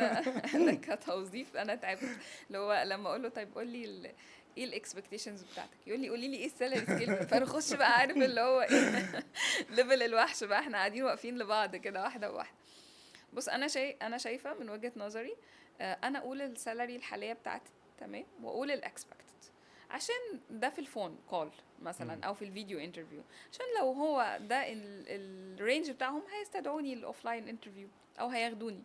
Speaker 1: انا كتوظيف انا تعبت. اللي هو لما اقول له طيب قول لي ايه الاكسبكتيشنز بتاعتك، يقول لي قولي لي ايه السالري سكيل، فنخش بقى عارف اللي هو ايه ليفل الوحش بقى، احنا قاعدين واقفين لبعض كده واحده بواحده. بص انا شايفه من وجهه نظري، انا اقول السالري الحاليه بتاعتي تمام، واقول الاكسبكتد، عشان ده في الفون كول
Speaker 2: مم.
Speaker 1: مثلا او في الفيديو انترفيو. عشان لو هو ده الرينج بتاعهم هيستدعوني الاوفلاين انترفيو او هياخدوني.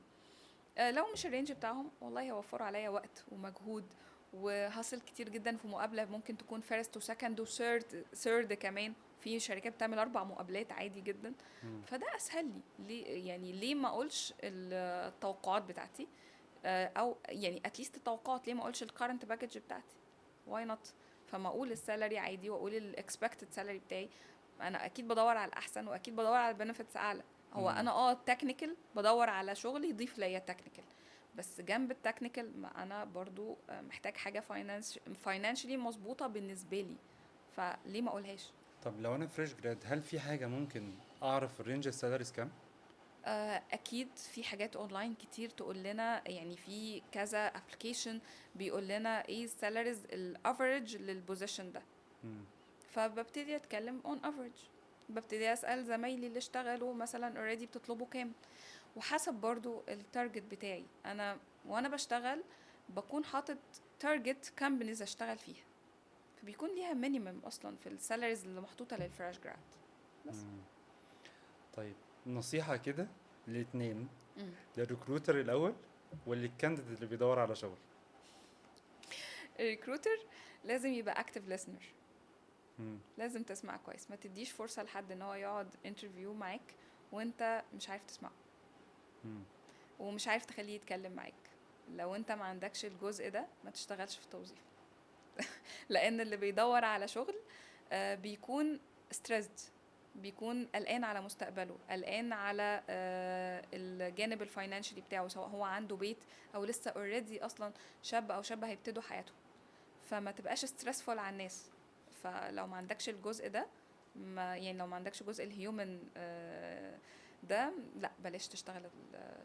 Speaker 1: لو مش الرينج بتاعهم والله هيوفروا عليا وقت ومجهود وهصل كتير جدا في مقابله، ممكن تكون فيرست وسكند وثيرد كمان. في شركات بتعمل 4 مقابلات عادي جدا.
Speaker 2: مم.
Speaker 1: فده اسهل لي ليه، يعني ليه ما اقولش التوقعات بتاعتي، او يعني اتليست التوقعات، ليه ما اقولش الكارنت باكج بتاعتي؟ واي نوت؟ فما اقول السالري عادي واقول الاكسبكتد سالري بتاعي. انا اكيد بدور على الاحسن، واكيد بدور على البنفيتس اعلى. هو
Speaker 2: مم.
Speaker 1: انا تكنيكال بدور على شغل يضيف ليا تكنيكال، بس جنب التكنيكال ما انا برضو محتاج حاجه فاينانشلي مظبوطه بالنسبه لي. فليه ما اقولهاش؟
Speaker 2: طب لو انا فريش جراد، هل في حاجه ممكن اعرف الرينج السالاريز كام؟
Speaker 1: اكيد في حاجات اونلاين كتير تقول لنا، يعني في كذا ابلكيشن بيقول لنا ايه السالاريز الافريج للبوزيشن ده.
Speaker 2: مم.
Speaker 1: فببتدي اتكلم اون افريج، ببتدي اسال زمايلي اللي اشتغلوا مثلا اوريدي بتطلبوا كام. وحسب برضو التارجت بتاعي انا وانا بشتغل، بكون حاطط تارجت كامبانيز اشتغل فيها، فبيكون ليها مينيمم اصلا في السالاريز اللي محطوطه للفريش جراد بس.
Speaker 2: مم. طيب، نصيحة كده الاتنين،
Speaker 1: مم.
Speaker 2: للريكروتر الأول والكانديديت اللي بيدور على شغل.
Speaker 1: الريكروتر لازم يبقى اكتف listener،
Speaker 2: مم.
Speaker 1: لازم تسمع كويس، ما تديش فرصه لحد ان هو يقعد انترفيو معاك وانت مش عارف تسمعه
Speaker 2: مم.
Speaker 1: ومش عارف تخليه يتكلم معاك. لو انت ما عندكش الجزء ده ما تشتغلش في التوظيف. لان اللي بيدور على شغل بيكون ستريسد، بيكون قلقان على مستقبله، قلقان على الجانب الفاينانشالي بتاعه، سواء هو عنده بيت او لسه اوريدي اصلا شاب او شابه هيبتدوا حياتهم. فما تبقاش ستريسفول على الناس. فلو ما عندكش الجزء ده، ما يعني لو ما عندكش جزء الهيومن ده، لا بلاش تشتغل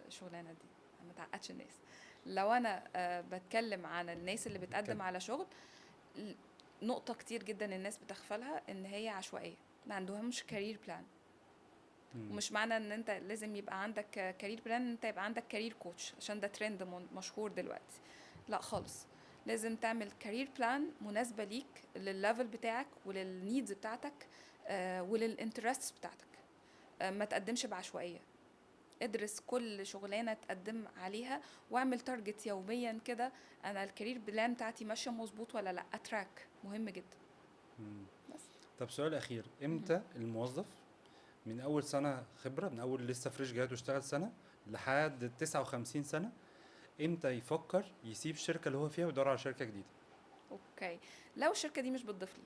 Speaker 1: الشغلانه دي، ما تعقدش الناس. لو انا بتكلم عن الناس اللي بتقدم على شغل، ل- نقطة كتير جدا الناس بتغفلها ان هي عشوائية، ما عندهمش كارير بلان.
Speaker 2: مم.
Speaker 1: ومش معنى ان انت لازم يبقى عندك كارير بلان ان انت يبقى عندك كارير كوتش عشان ده ترند مشهور دلوقتي. لا خالص، لازم تعمل كارير بلان مناسبة ليك، للليفل بتاعك وللنيدز بتاعتك وللانترستس بتاعتك. ما تقدمش بعشوائية، ادرس كل شغلانه تقدم عليها واعمل تارجت يوميا كده، انا الكارير بلان بتاعتي ماشيه مظبوط ولا لا، اتراك مهم جدا
Speaker 2: مم.
Speaker 1: بس.
Speaker 2: طب سؤال أخير،
Speaker 1: مهم.
Speaker 2: إمتى الموظف من أول سنة خبرة، من أول لسه فريش جاي واشتغل سنة لحد 59 سنة، إمتى يفكر يسيب الشركة اللي هو فيها ويدور على شركة جديدة؟
Speaker 1: اوكي، لو الشركه دي مش بتضيف لي،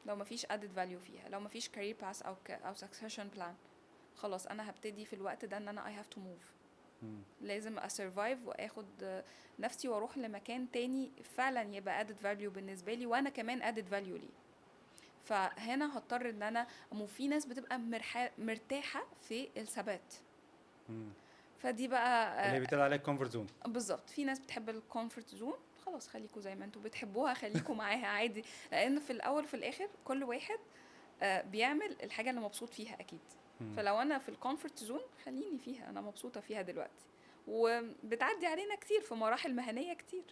Speaker 1: لو مفيش added value فيها، لو مفيش career path او succession plan، خلاص انا هبتدي في الوقت ده ان انا I have to move.
Speaker 2: مم.
Speaker 1: لازم اسرفايف واخد نفسي واروح لمكان تاني فعلا يبقى added value بالنسبه لي وانا كمان added value ليه. فهنا هضطر ان انا في ناس بتبقى مرتاحه في الثبات،
Speaker 2: مم.
Speaker 1: فدي بقى
Speaker 2: اللي بيتقال عليه كومفورت زون.
Speaker 1: بالظبط. في ناس بتحب الكومفورت زون، خلاص خليكوا زي ما انتوا بتحبوها، خليكوا معاها عادي، لان في الاول وفي الاخر كل واحد بيعمل الحاجه اللي مبسوط فيها اكيد. فلو انا في الكومفورت زون خليني فيها، انا مبسوطه فيها دلوقتي، وبتعدي علينا كتير في مراحل مهنيه كتير.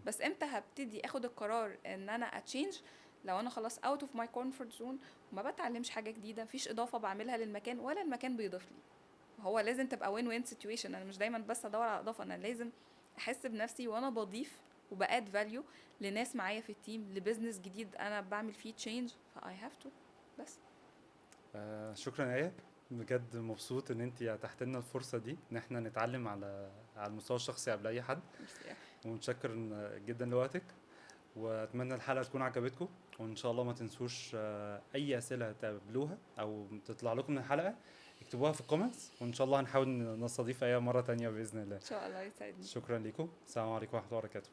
Speaker 1: بس امتى هبتدي اخد القرار ان انا اتشينج؟ لو انا خلاص اوت اوف ماي كومفورت زون وما بتعلمش حاجه جديده، مفيش اضافه بعملها للمكان ولا المكان بيضيف لي. هو لازم تبقى وين وين سيتويشن، انا مش دايما بس ادور على اضافه، انا لازم احس بنفسي وانا بضيف وباد فاليو لناس معايا في التيم، لبزنس جديد انا بعمل فيه تشينج، فاي هاف تو بس.
Speaker 2: شكرا يا آية، بجد مبسوط ان انت اتحت لنا الفرصة دي ان احنا نتعلم على المستوى الشخصي قبل اي حد،
Speaker 1: ميرسي.
Speaker 2: ومتشكر جدا لوقتك، واتمنى الحلقة تكون عجبتكم، وان شاء الله ما تنسوش اي اسئلة تقابلوها او تطلع لكم من الحلقة اكتبوها في الكومنتس، وان شاء الله هنحاول نستضيف ايام مرة تانية بإذن الله.
Speaker 1: ان شاء الله يسعدني.
Speaker 2: شكرا لكم، السلام عليكم ورحمة الله وبركاته.